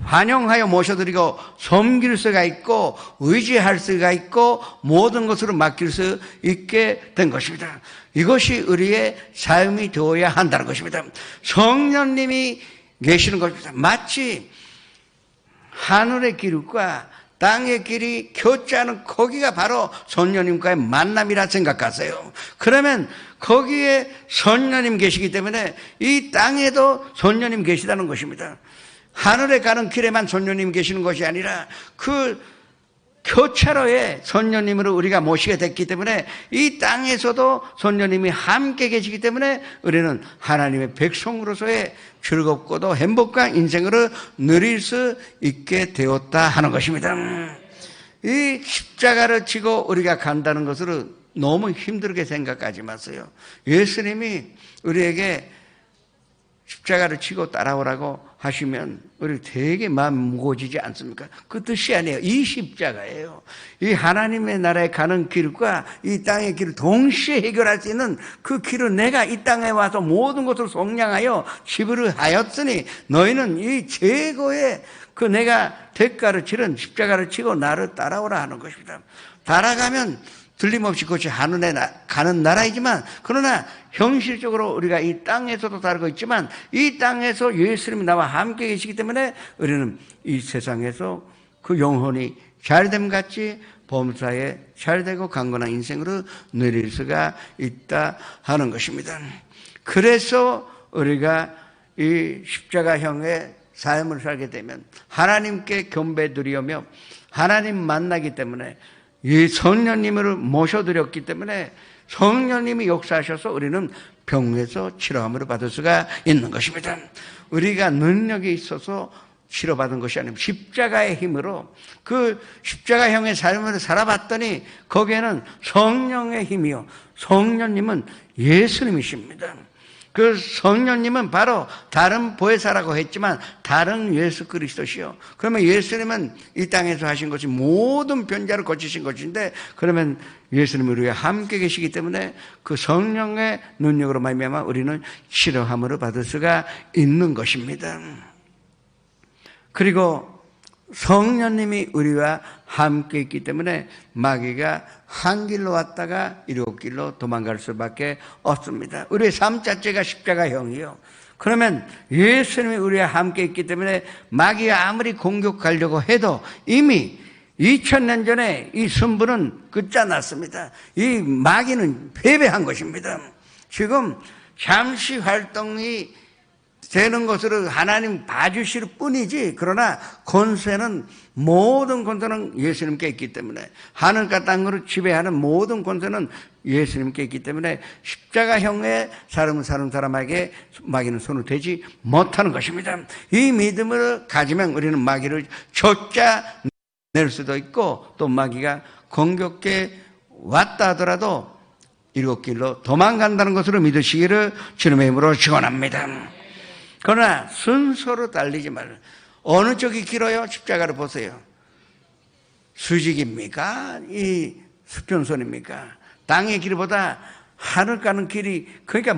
D: 환영하여 모셔드리고 섬길 수가 있고 의지할 수가 있고 모든 것으로 맡길 수 있게 된 것입니다. 이것이 우리의 삶이 되어야 한다는 것입니다. 성령님이 계시는 것입니다. 마치 하늘의 길과 땅의 길이 교차하는 거기가 바로 성령님과의 만남이라 생각하세요. 그러면 거기에 성령님 계시기 때문에 이 땅에도 성령님 계시다는 것입니다. 하늘에 가는 길에만 성령님 계시는 것이 아니라 그 교차로에 성령님으로 우리가 모시게 됐기 때문에 이 땅에서도 성령님이 함께 계시기 때문에 우리는 하나님의 백성으로서의 즐겁고도 행복한 인생으로 누릴 수 있게 되었다 하는 것입니다. 이 십자가를 지고 우리가 간다는 것을 너무 힘들게 생각하지 마세요. 예수님이 우리에게 십자가를 치고 따라오라고 하시면 우리 되게 마음 무거워지지 않습니까? 그 뜻이 아니에요. 이 십자가예요. 이 하나님의 나라에 가는 길과 이 땅의 길을 동시에 해결할 수 있는 그 길을 내가 이 땅에 와서 모든 것을 속량하여 지불을 하였으니 너희는 이 제거의 그 내가 대가를 치른 십자가를 치고 나를 따라오라 하는 것입니다. 따라가면 틀림없이 그것이 하늘에 가는 나라이지만, 그러나 현실적으로 우리가 이 땅에서도 살고 있지만 이 땅에서 예수님이 나와 함께 계시기 때문에 우리는 이 세상에서 그 영혼이 잘됨 같이 범사에 잘되고 강건한 인생으로 누릴 수가 있다 하는 것입니다. 그래서 우리가 이 십자가형의 삶을 살게 되면 하나님께 경배드리며 하나님 만나기 때문에, 이 성령님을 모셔드렸기 때문에 성령님이 역사하셔서 우리는 병에서 치료함을 받을 수가 있는 것입니다. 우리가 능력이 있어서 치료받은 것이 아니고 십자가의 힘으로, 그 십자가형의 삶을 살아봤더니 거기에는 성령의 힘이요, 성령님은 예수님이십니다. 그 성령님은 바로 다른 보혜사라고 했지만 다른 예수 그리스도시요. 그러면 예수님은 이 땅에서 하신 것이 모든 변자를 거치신 것인데, 그러면 예수님이 우리와 함께 계시기 때문에 그 성령의 능력으로 말미암아 우리는 치료함을 받을 수가 있는 것입니다. 그리고 성령님이 우리와 함께 있기 때문에 마귀가 한 길로 왔다가 일곱 길로 도망갈 수밖에 없습니다. 우리의 삶 자체가 십자가형이요. 그러면 예수님이 우리와 함께 있기 때문에 마귀가 아무리 공격하려고 해도 이미 2000년 전에 이 승부는 끝장났습니다. 이 마귀는 패배한 것입니다. 지금 잠시 활동이 되는 것으로 하나님 봐주실 뿐이지, 그러나 모든 권세는 예수님께 있기 때문에, 하늘과 땅으로 지배하는 모든 권세는 예수님께 있기 때문에 십자가형의 삶을 사는 사람에게 마귀는 손을 대지 못하는 것입니다. 이 믿음을 가지면 우리는 마귀를 쫓아낼 수도 있고, 또 마귀가 공격해 왔다 하더라도 일곱 길로 도망간다는 것으로 믿으시기를 주님의 이름으로 축원합니다. 그러나 순서로 달리지 말라. 어느 쪽이 길어요? 십자가를 보세요. 수직입니까? 이 수평선입니까? 땅의 길보다 하늘 가는 길이, 그러니까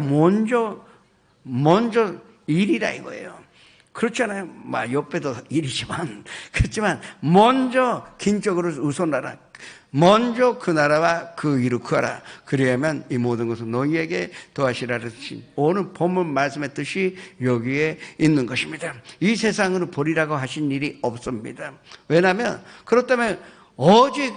D: 먼저 일이라 이거예요. 그렇잖아요. 옆에도 일이지만, 그렇지만 먼저 긴 쪽으로 우선하라. 먼저 그 나라와 그 일을 구하라. 그래야만 이 모든 것을 너희에게 더하시라 하신 오늘 본문 말씀의 뜻이 여기에 있는 것입니다. 이 세상으로 보리라고 하신 일이 없습니다. 왜냐하면, 그렇다면 오직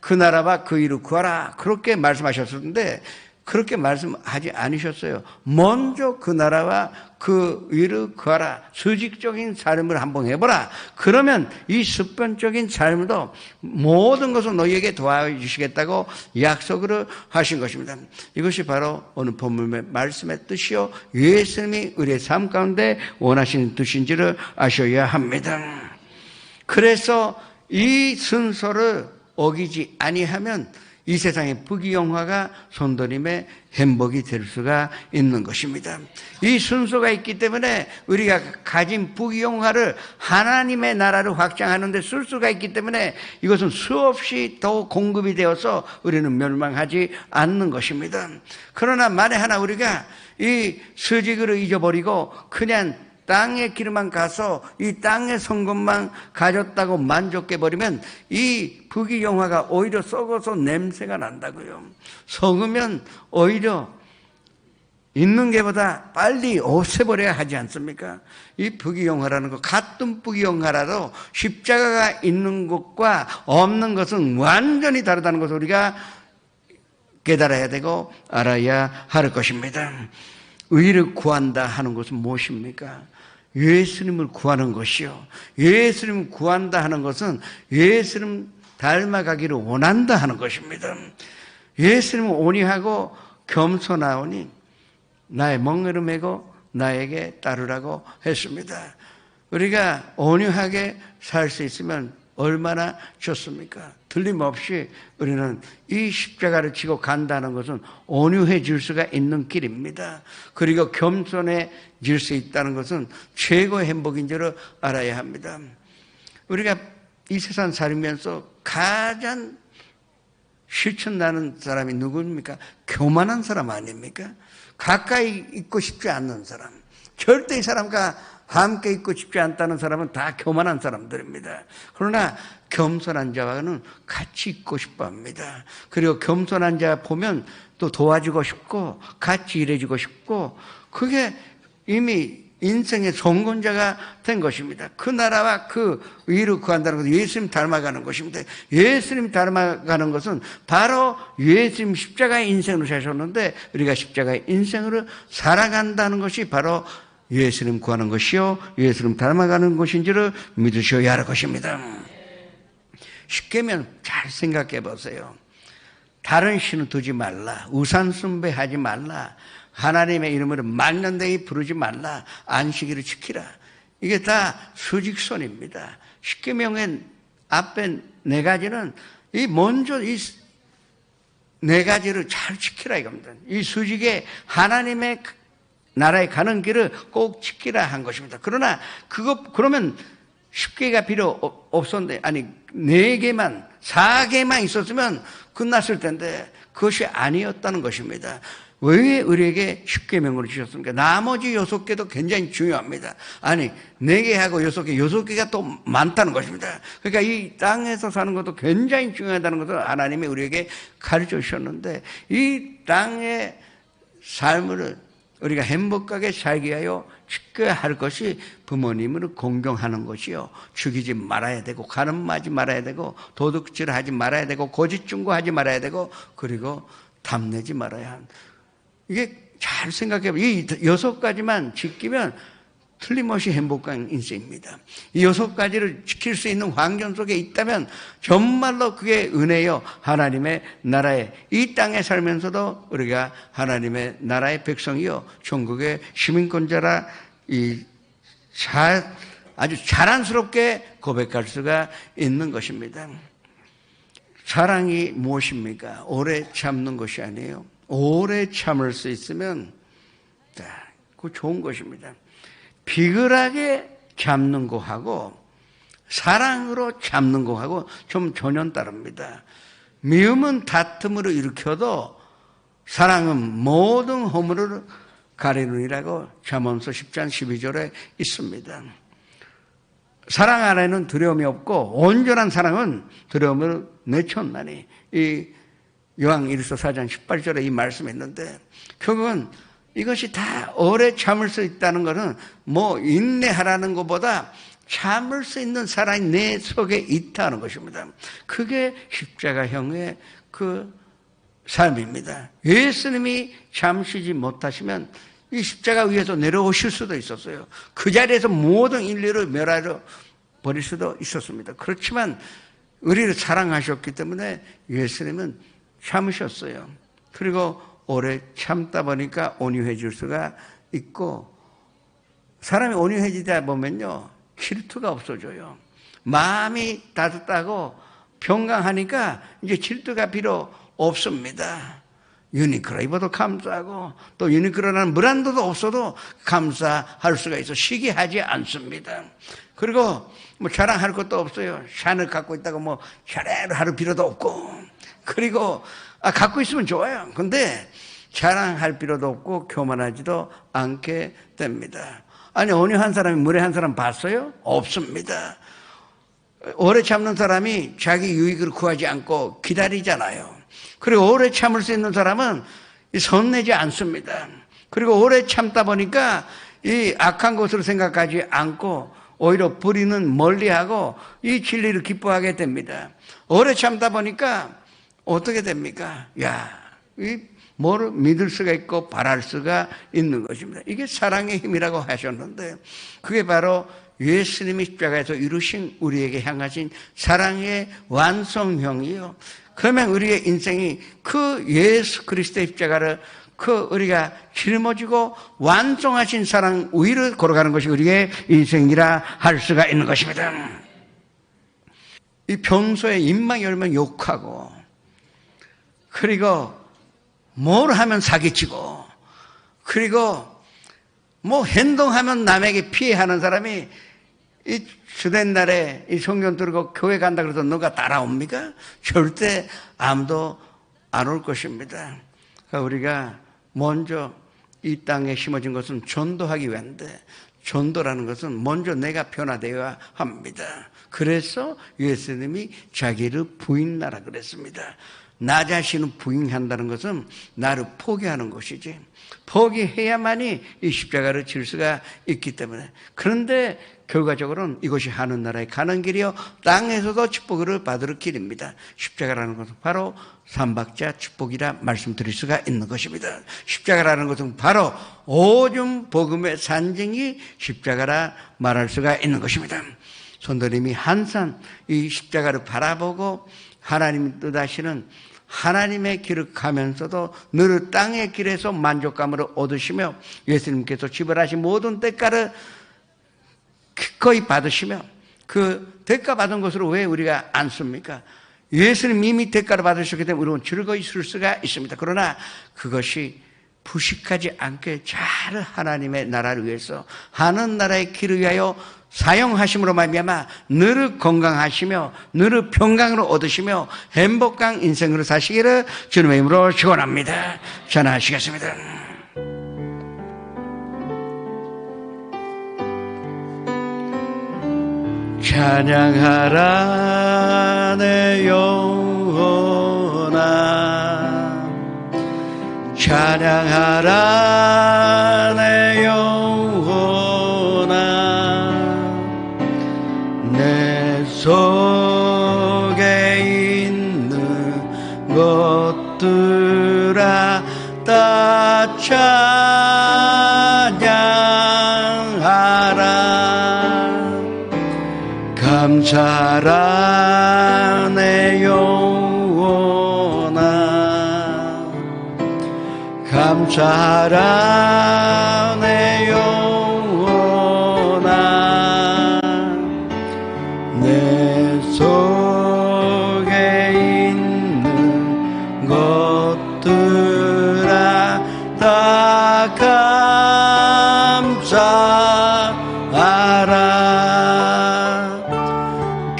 D: 그 나라와 그 일을 구하라, 그렇게 말씀하셨었는데 그렇게 말씀하지 않으셨어요. 먼저 그 나라와 그 일을 구하라. 수직적인 삶을 한번 해보라. 그러면 이 수평적인 삶도 모든 것을 너희에게 도와주시겠다고 약속을 하신 것입니다. 이것이 바로 오늘 본문의 말씀의 뜻이요, 예수님이 우리의 삶 가운데 원하시는 뜻인지를 아셔야 합니다. 그래서 이 순서를 어기지 아니하면 이 세상의 부귀영화가 손도림의 행복이 될 수가 있는 것입니다. 이 순서가 있기 때문에 우리가 가진 부귀영화를 하나님의 나라를 확장하는 데 쓸 수가 있기 때문에 이것은 수없이 더 공급이 되어서 우리는 멸망하지 않는 것입니다. 그러나 만에 하나 우리가 이 수직을 잊어버리고 그냥 땅의 길만 가서 이 땅의 성공만 가졌다고 만족해버리면 이 부귀영화가 오히려 썩어서 냄새가 난다고요. 썩으면 오히려 있는 게보다 빨리 없애버려야 하지 않습니까? 이 부귀영화라는 것, 같은 부귀영화라도 십자가가 있는 것과 없는 것은 완전히 다르다는 것을 우리가 깨달아야 되고 알아야 할 것입니다. 의를 구한다 하는 것은 무엇입니까? 예수님을 구하는 것이요. 예수님을 구한다 하는 것은 예수님 닮아가기를 원한다 하는 것입니다. 예수님은 온유하고 겸손하오니 나의 멍에를 메고 나에게 따르라고 했습니다. 우리가 온유하게 살 수 있으면 얼마나 좋습니까? 틀림없이 우리는 이 십자가를 지고 간다는 것은 온유해질 수가 있는 길입니다. 그리고 겸손해질 수 있다는 것은 최고의 행복인 줄을 알아야 합니다. 우리가 이 세상 살면서 가장 실천나는 사람이 누구입니까? 교만한 사람 아닙니까? 가까이 있고 싶지 않는 사람. 절대 이 사람과 함께 있고 싶지 않다는 사람은 다 교만한 사람들입니다. 그러나 겸손한 자와는 같이 있고 싶어 합니다. 그리고 겸손한 자 보면 또 도와주고 싶고 같이 일해주고 싶고, 그게 이미 인생의 성공자가 된 것입니다. 그 나라와 그 의를 구한다는 것은 예수님 닮아가는 것입니다. 예수님 닮아가는 것은 바로 예수님 십자가의 인생으로 사셨는데, 우리가 십자가의 인생으로 살아간다는 것이 바로 예수님 구하는 것이요 예수님 닮아가는 것인지를 믿으셔야 할 것입니다. 십계명 잘 생각해 보세요. 다른 신을 두지 말라, 우상 숭배하지 말라, 하나님의 이름으로 만년되이 부르지 말라, 안식일을 지키라. 이게 다 수직선입니다. 십계명의 앞에 네 가지는 먼저 이 네 가지를 잘 지키라 이겁니다. 이 수직에 하나님의 나라에 가는 길을 꼭 지키라 한 것입니다. 그러나 그러면 10개가 필요 없었는데, 아니 4개만 4개만 있었으면 끝났을 텐데 그것이 아니었다는 것입니다. 왜 우리에게 10계명으로 주셨습니까? 나머지 6개도 굉장히 중요합니다. 아니 4개하고 6개, 6개가 또 많다는 것입니다. 그러니까 이 땅에서 사는 것도 굉장히 중요하다는 것을 하나님이 우리에게 가르쳐 주셨는데, 이 땅의 삶을 우리가 행복하게 살기 위하여 지켜야 할 것이 부모님을 공경하는 것이요, 죽이지 말아야 되고 가늠하지 말아야 되고 도둑질하지 말아야 되고 거짓 증거하지 말아야 되고 그리고 탐내지 말아야 한, 이게 잘 생각해보면 이 6가지만 지키면 틀림없이 행복한 인생입니다. 이 6가지를 지킬 수 있는 환경 속에 있다면 정말로 그게 은혜요, 하나님의 나라에 이 땅에 살면서도 우리가 하나님의 나라의 백성이요 천국의 시민권자라 아주 자랑스럽게 고백할 수가 있는 것입니다. 사랑이 무엇입니까? 오래 참는 것이 아니에요. 오래 참을 수 있으면 그거 좋은 것입니다. 비굴하게 참는 거하고 사랑으로 참는 거하고 좀 전혀 다릅니다. 미움은 다툼으로 일으켜도 사랑은 모든 허물을 가리느니라고 잠언서 10장 12절에 있습니다. 사랑 안에는 두려움이 없고 온전한 사랑은 두려움을 내쫓나니, 이 요한일서 4장 18절에 이 말씀이 있는데, 결국은 이것이 다 오래 참을 수 있다는 것은 뭐 인내하라는 것보다 참을 수 있는 사랑이 내 속에 있다는 것입니다. 그게 십자가형의 그 삶입니다. 예수님이 참으시지 못하시면 이 십자가 위에서 내려오실 수도 있었어요. 그 자리에서 모든 인류를 멸하려 버릴 수도 있었습니다. 그렇지만 우리를 사랑하셨기 때문에 예수님은 참으셨어요. 그리고 오래 참다 보니까 온유해질 수가 있고, 사람이 온유해지다 보면요 질투가 없어져요. 마음이 따뜻하고 평강하니까 이제 질투가 필요 없습니다. 유니클로 입어도 감사하고 또 유니클로라는 브랜드도 없어도 감사할 수가 있어 시기하지 않습니다. 그리고 뭐 자랑할 것도 없어요. 샤넬 갖고 있다고 뭐 샤넬을 할 필요도 없고, 그리고 갖고 있으면 좋아요. 근데 자랑할 필요도 없고 교만하지도 않게 됩니다. 아니 온유한 사람이 무례한 사람 봤어요? 없습니다. 오래 참는 사람이 자기 유익을 구하지 않고 기다리잖아요. 그리고 오래 참을 수 있는 사람은 선내지 않습니다. 그리고 오래 참다 보니까 이 악한 것으로 생각하지 않고 오히려 불의는 멀리하고 이 진리를 기뻐하게 됩니다. 오래 참다 보니까 어떻게 됩니까? 뭐를 믿을 수가 있고 바랄 수가 있는 것입니다. 이게 사랑의 힘이라고 하셨는데, 그게 바로 예수님이 십자가에서 이루신 우리에게 향하신 사랑의 완성형이요. 그러면 우리의 인생이 그 예수 그리스도의 십자가를 우리가 짊어지고 완성하신 사랑 위를 걸어가는 것이 우리의 인생이라 할 수가 있는 것입니다. 이 평소에 입만 열면 욕하고, 그리고 뭘 하면 사기치고, 그리고 뭐 행동하면 남에게 피해하는 사람이 이 주된 날에 이 성경 들고 교회 간다 그래서 누가 따라옵니까? 절대 아무도 안 올 것입니다. 그러니까 우리가 먼저 이 땅에 심어진 것은 전도하기 위한데, 전도라는 것은 먼저 내가 변화되어야 합니다. 그래서 예수님이 자기를 부인하라 그랬습니다. 나 자신을 부인한다는 것은 나를 포기하는 것이지, 포기해야만이 이 십자가를 질 수가 있기 때문에. 그런데 결과적으로는 이것이 하늘나라에 가는 길이요 땅에서도 축복을 받을 길입니다. 십자가라는 것은 바로 삼박자 축복이라 말씀드릴 수가 있는 것입니다. 십자가라는 것은 바로 오줌 복음의 산증이 십자가라 말할 수가 있는 것입니다. 성도님이 항상 이 십자가를 바라보고 하나님 뜻하시는 하나님의 길을 가면서도 늘 땅의 길에서 만족감을 얻으시며 예수님께서 지불하신 모든 대가를 기꺼이 받으시며, 그 대가 받은 것으로 왜 우리가 안 씁니까? 예수님 이미 대가를 받으셨기 때문에 우리는 즐거이 쓸 수가 있습니다. 그러나 그것이 부식하지 않게 잘 하나님의 나라를 위해서 하는 나라의 길을 위하여 사용하심으로 말미암아 늘 건강하시며 늘 평강을 얻으시며 행복한 인생으로 사시기를 주님의 이름으로 축원합니다. 전하시겠습니다. 찬양하라 내 영혼아, 찬양하라 내 영혼아, 내 속에 있는 것들아 다 찬양하라. 감사하라 내 영혼아, 감사하라 내 영혼아, 내 속에 있는 것들아 다 감사하라.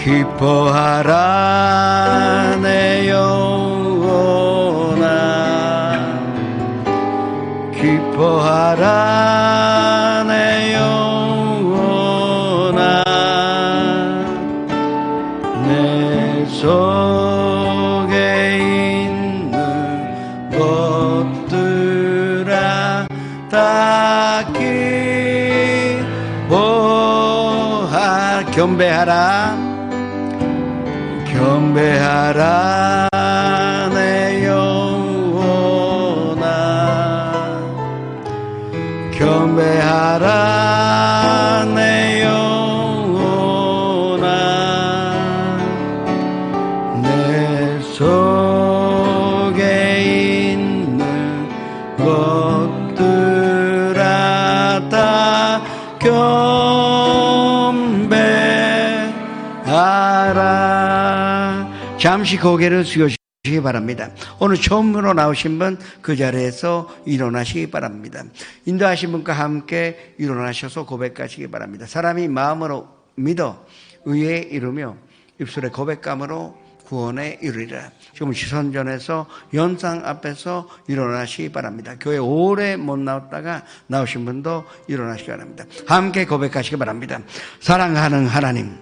D: 기뻐하라 내 영혼아, 기뻐하라 내 영혼아, 내 속에 있는 것들아 다 기뻐하라. 겸배하라, 겸배하라 내 영혼아, 겸배하라 내 영혼아, 내 속에 있는 것들아 다 겸배하라. 잠시 고개를 숙여주시기 바랍니다. 오늘 처음으로 나오신 분 그 자리에서 일어나시기 바랍니다. 인도하신 분과 함께 일어나셔서 고백하시기 바랍니다. 사람이 마음으로 믿어 의에 이르며 입술의 고백감으로 구원에 이르리라. 지금 시선전에서 연상 앞에서 일어나시기 바랍니다. 교회 오래 못 나왔다가 나오신 분도 일어나시기 바랍니다. 함께 고백하시기 바랍니다. 사랑하는 하나님,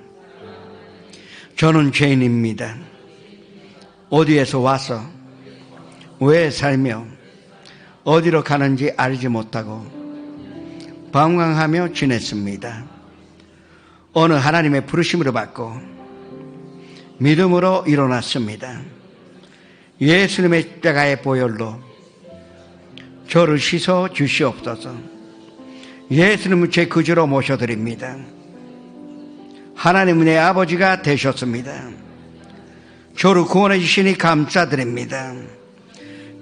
D: 저는 죄인입니다. 어디에서 와서 왜 살며 어디로 가는지 알지 못하고 방황하며 지냈습니다. 어느 하나님의 부르심으로 받고 믿음으로 일어났습니다. 예수님의 십자가의 보혈로 저를 씻어 주시옵소서. 예수님을 제 구주로 모셔드립니다. 하나님은 내 아버지가 되셨습니다. 저를 구원해 주시니 감사드립니다.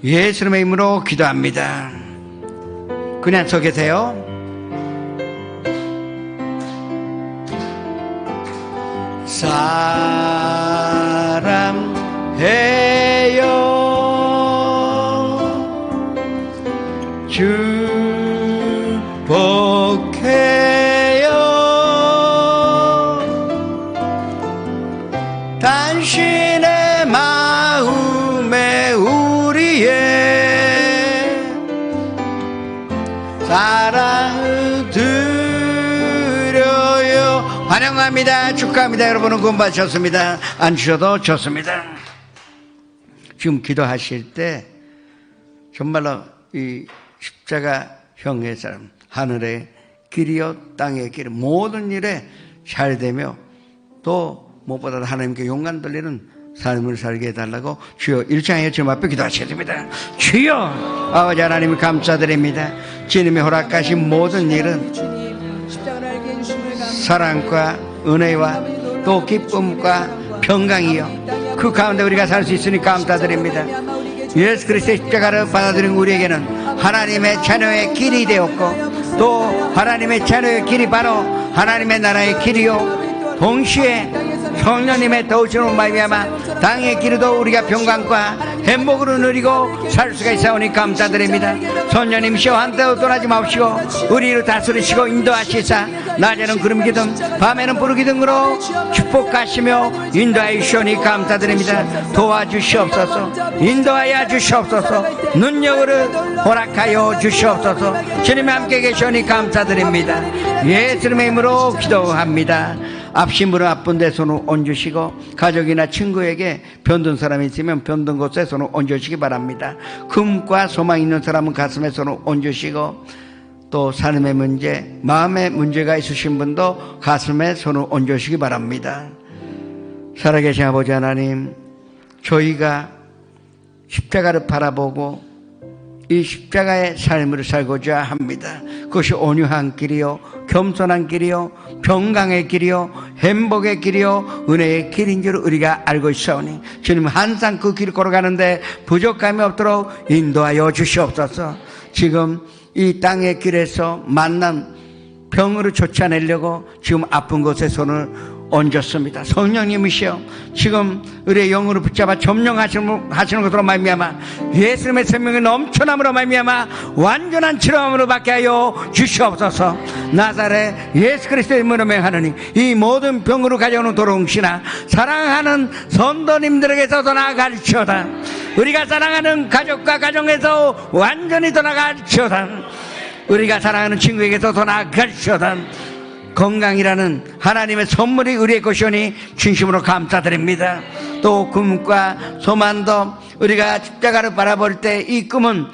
D: 예수님의 이름으로 기도합니다. 그냥 서 계세요. 사랑해요, 축복해요, 당신의 마음에 우리의 사랑을 축하합니다. 축하합니다. 여러분은 구원받으셨습니다. 안 주셔도 좋습니다. 지금 기도하실 때 정말로 이 십자가형의 사람, 하늘의 길이요 땅의 길, 모든 일에 잘 되며 또 무엇보다 하나님께 용감 돌리는 삶을 살게 해달라고 주여 일창에 주님 앞에 기도하셔야 됩니다. 주여 아버지 하나님 감사드립니다. 주님의 허락하신 모든 일은 사랑과 은혜와 또 기쁨과 평강이요 그 가운데 우리가 살 수 있으니 감사드립니다. 예수 그리스도의 십자가를 받아들인 우리에게는 하나님의 자녀의 길이 되었고 또 하나님의 자녀의 길이 바로 하나님의 나라의 길이요 동시에 성령님의 도우심으로 말미암아 땅의 길에도 우리가 평강과 행복으로 누리고 살 수가 있사오니 감사드립니다. 성령님이시여 한때도 떠나지 마옵시고 우리를 다스리시고 인도하시사 낮에는 구름 기둥 밤에는 불 기둥으로 축복하시며 인도하여 주시오니 감사드립니다. 도와주시옵소서. 인도하여 주시옵소서. 능력을 허락하여 주시옵소서. 주님과 함께 계시오니 감사드립니다. 예수님의 이름으로 기도합니다. 앞심으로 아픈 데 손을 얹으시고 가족이나 친구에게 병든 사람이 있으면 병든 곳에 손을 얹으시기 바랍니다. 금과 소망 있는 사람은 가슴에 손을 얹으시고 또 삶의 문제, 마음의 문제가 있으신 분도 가슴에 손을 얹으시기 바랍니다. 살아계신 아버지 하나님, 저희가 십자가를 바라보고 이 십자가의 삶을 살고자 합니다. 그것이 온유한 길이요 겸손한 길이요 평강의 길이요 행복의 길이요 은혜의 길인 줄 우리가 알고 있사오니 주님 항상 그 길을 걸어가는데 부족함이 없도록 인도하여 주시옵소서. 지금 이 땅의 길에서 만난 병으로 쫓아내려고 지금 아픈 곳에 손을 얹었습니다. 성령님이시여 지금 우리의 영으로 붙잡아 점령하시는 것으로 말미암아 예수님의 생명의 넘쳐남으로 말미암아 완전한 치료함으로 받게 하여 주시옵소서. 나사렛 예수 그리스도의 이름으로 명하노니 이 모든 병으로 가져오는 도롱시나 사랑하는 성도님들에게서 떠나갈지어다. 우리가 사랑하는 가족과 가정에서 완전히 떠나갈지어다. 우리가 사랑하는 친구에게서 떠나갈지어다. 건강이라는 하나님의 선물이 우리의 것이오니 진심으로 감사드립니다. 또 꿈과 소망도 우리가 십자가를 바라볼 때 이 꿈은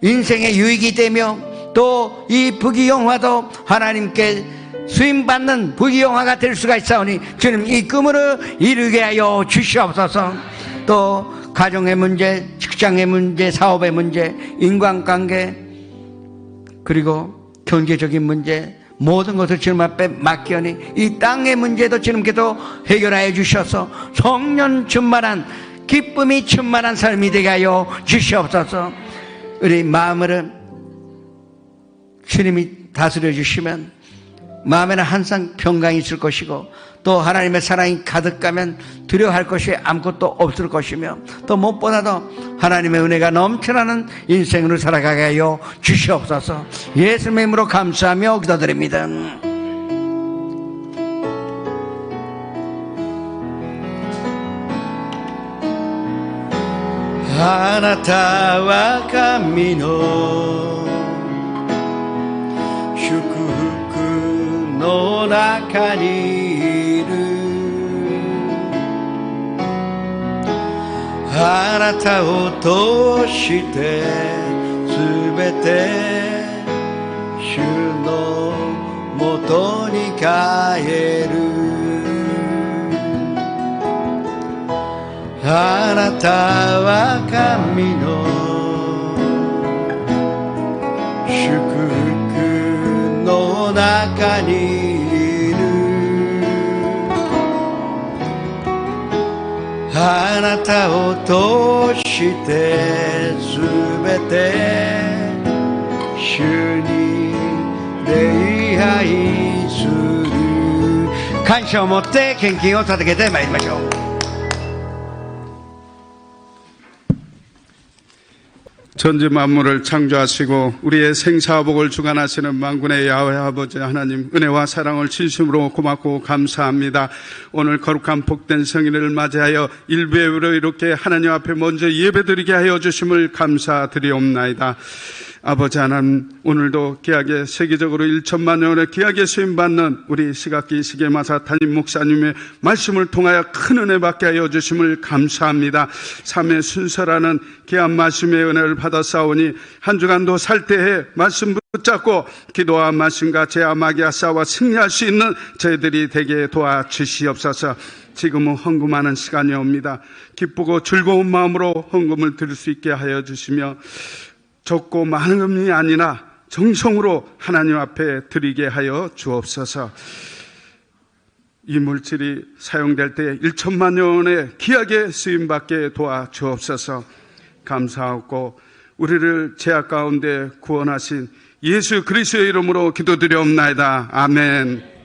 D: 인생의 유익이 되며 또 이 부귀영화도 하나님께 수임받는 부귀영화가 될 수가 있사오니 주님 이 꿈으로 이루게 하여 주시옵소서. 또 가정의 문제, 직장의 문제, 사업의 문제, 인간관계 그리고 경제적인 문제 모든 것을 주님 앞에 맡기오니 이 땅의 문제도 주님께서 해결하여 주셔서 성령 충만한 기쁨이 충만한 삶이 되게 하여 주시옵소서. 우리 마음을 주님이 다스려 주시면 마음에는 항상 평강이 있을 것이고 또 하나님의 사랑이 가득하면 두려워할 것이 아무것도 없을 것이며 또 무엇보다도 하나님의 은혜가 넘쳐나는 인생으로 살아가게 하여 주시옵소서. 예수님의 이름으로 감사하며 기도드립니다. 아나타와神の祝福の中にいるあなたを通してすべて主のもとに帰るあなたは神の祝福の中にいるあなたを通してすべて主に礼拝する感謝を持って献金を捧げてまいりましょう。
E: 천지 만물을 창조하시고 우리의 생사복을 주관하시는 만군의 야훼 아버지 하나님 은혜와 사랑을 진심으로 고맙고 감사합니다. 오늘 거룩한 복된 성인을 맞이하여 일부예배로 이렇게 하나님 앞에 먼저 예배드리게 하여 주심을 감사드리옵나이다. 아버지 하나님, 오늘도 귀하게 세계적으로 1천만 년의 귀하게 수임받는 우리 시각기 시계마사 담임 목사님의 말씀을 통하여 큰 은혜 받게 하여 주심을 감사합니다. 삶의 순서라는 귀한 말씀의 은혜를 받아 싸우니 한 주간도 살때에 말씀 붙잡고 기도와 말씀과 제아마기아 싸워 승리할 수 있는 저희들이 되게 도와주시옵소서. 지금은 헌금하는 시간이 옵니다. 기쁘고 즐거운 마음으로 헌금을 드릴 수 있게 하여 주시며 적고 많은 금이 아니라 정성으로 하나님 앞에 드리게 하여 주옵소서. 이 물질이 사용될 때 1천만 년에 귀하게 쓰임받게 도와주옵소서. 감사하고 우리를 죄악 가운데 구원하신 예수 그리스도의 이름으로 기도드리옵나이다. 아멘.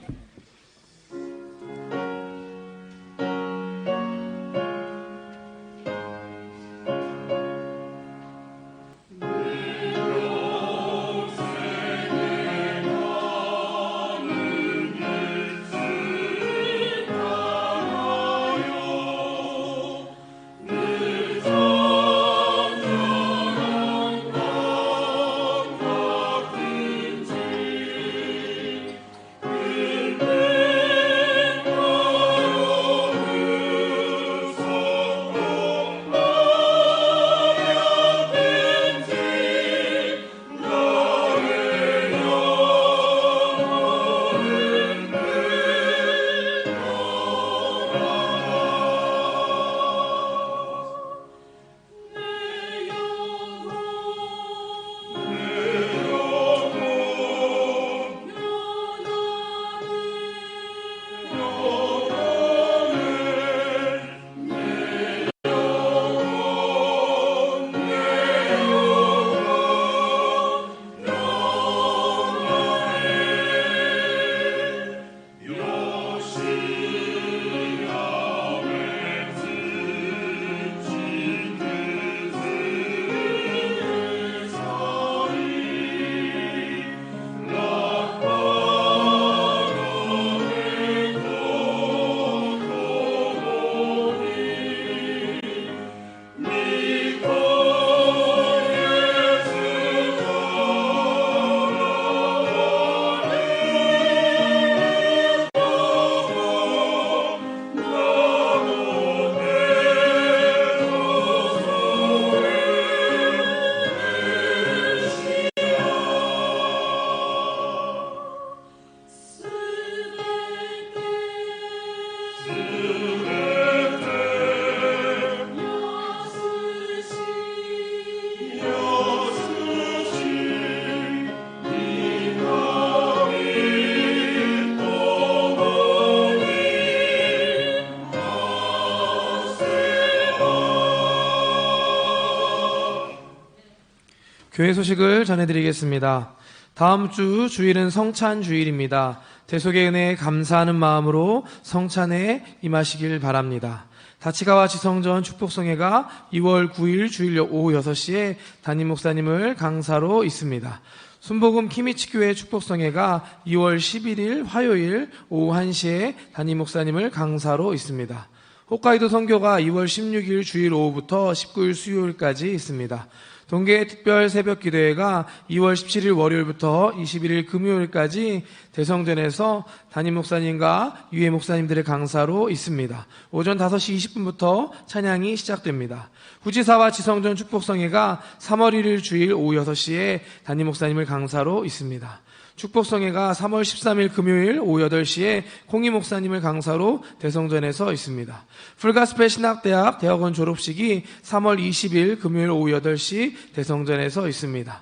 C: 교회 소식을 전해드리겠습니다. 다음 주 주일은 성찬 주일입니다. 대속의 은혜에 감사하는 마음으로 성찬에 임하시길 바랍니다. 다치가와 지성전 축복성회가 2월 9일 주일 오후 6시에 담임 목사님을 강사로 있습니다. 순복음 키미치교회 축복성회가 2월 11일 화요일 오후 1시에 담임 목사님을 강사로 있습니다. 홋카이도 선교가 2월 16일 주일 오후부터 19일 수요일까지 있습니다. 동계 특별 새벽 기도회가 2월 17일 월요일부터 21일 금요일까지 대성전에서 담임 목사님과 유해 목사님들의 강사로 있습니다. 오전 5시 20분부터 찬양이 시작됩니다. 후지사와 지성전 축복성회가 3월 1일 주일 오후 6시에 담임 목사님을 강사로 있습니다. 축복성회가 3월 13일 금요일 오후 8시에 콩이 목사님을 강사로 대성전에서 있습니다. 풀가스펠 신학대학 대학원 졸업식이 3월 20일 금요일 오후 8시 대성전에서 있습니다.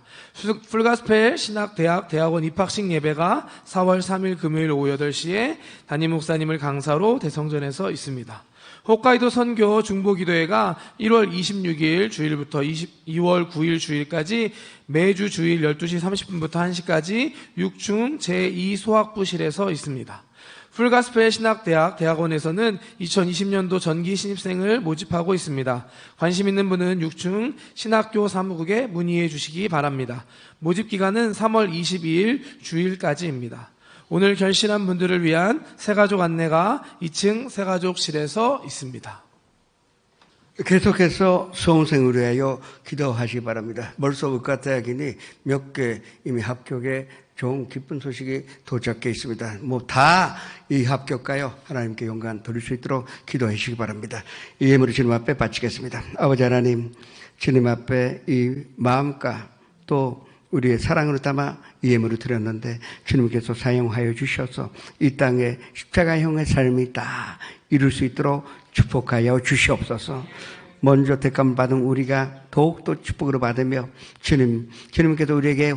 C: 풀가스펠 신학대학 대학원 입학식 예배가 4월 3일 금요일 오후 8시에 담임 목사님을 강사로 대성전에서 있습니다. 홋카이도 선교 중보기도회가 1월 26일 주일부터 2월 9일 주일까지 매주 주일 12시 30분부터 1시까지 6충 제2소학부실에서 있습니다. 풀가스펠 신학대학 대학원에서는 2020년도 전기 신입생을 모집하고 있습니다. 관심 있는 분은 6충 신학교 사무국에 문의해 주시기 바랍니다. 모집 기간은 3월 22일 주일까지입니다. 오늘 결신한 분들을 위한 새가족 안내가 2층 새가족실에서 있습니다.
D: 계속해서 수험생을 위하여 기도하시기 바랍니다. 벌써 의과대학이니 몇 개 이미 합격에 좋은 기쁜 소식이 도착해 있습니다. 다 이 합격가요 하나님께 영광 돌릴 수 있도록 기도해 주시기 바랍니다. 이 예물을 주님 앞에 바치겠습니다. 아버지 하나님, 주님 앞에 이 마음과 또 우리의 사랑으로 담아 이 예물을 드렸는데 주님께서 사용하여 주셔서 이 땅에 십자가형의 삶이 다 이룰 수 있도록 축복하여 주시옵소서. 먼저 택함 받은 우리가 더욱더 축복으로 받으며 주님께서 우리에게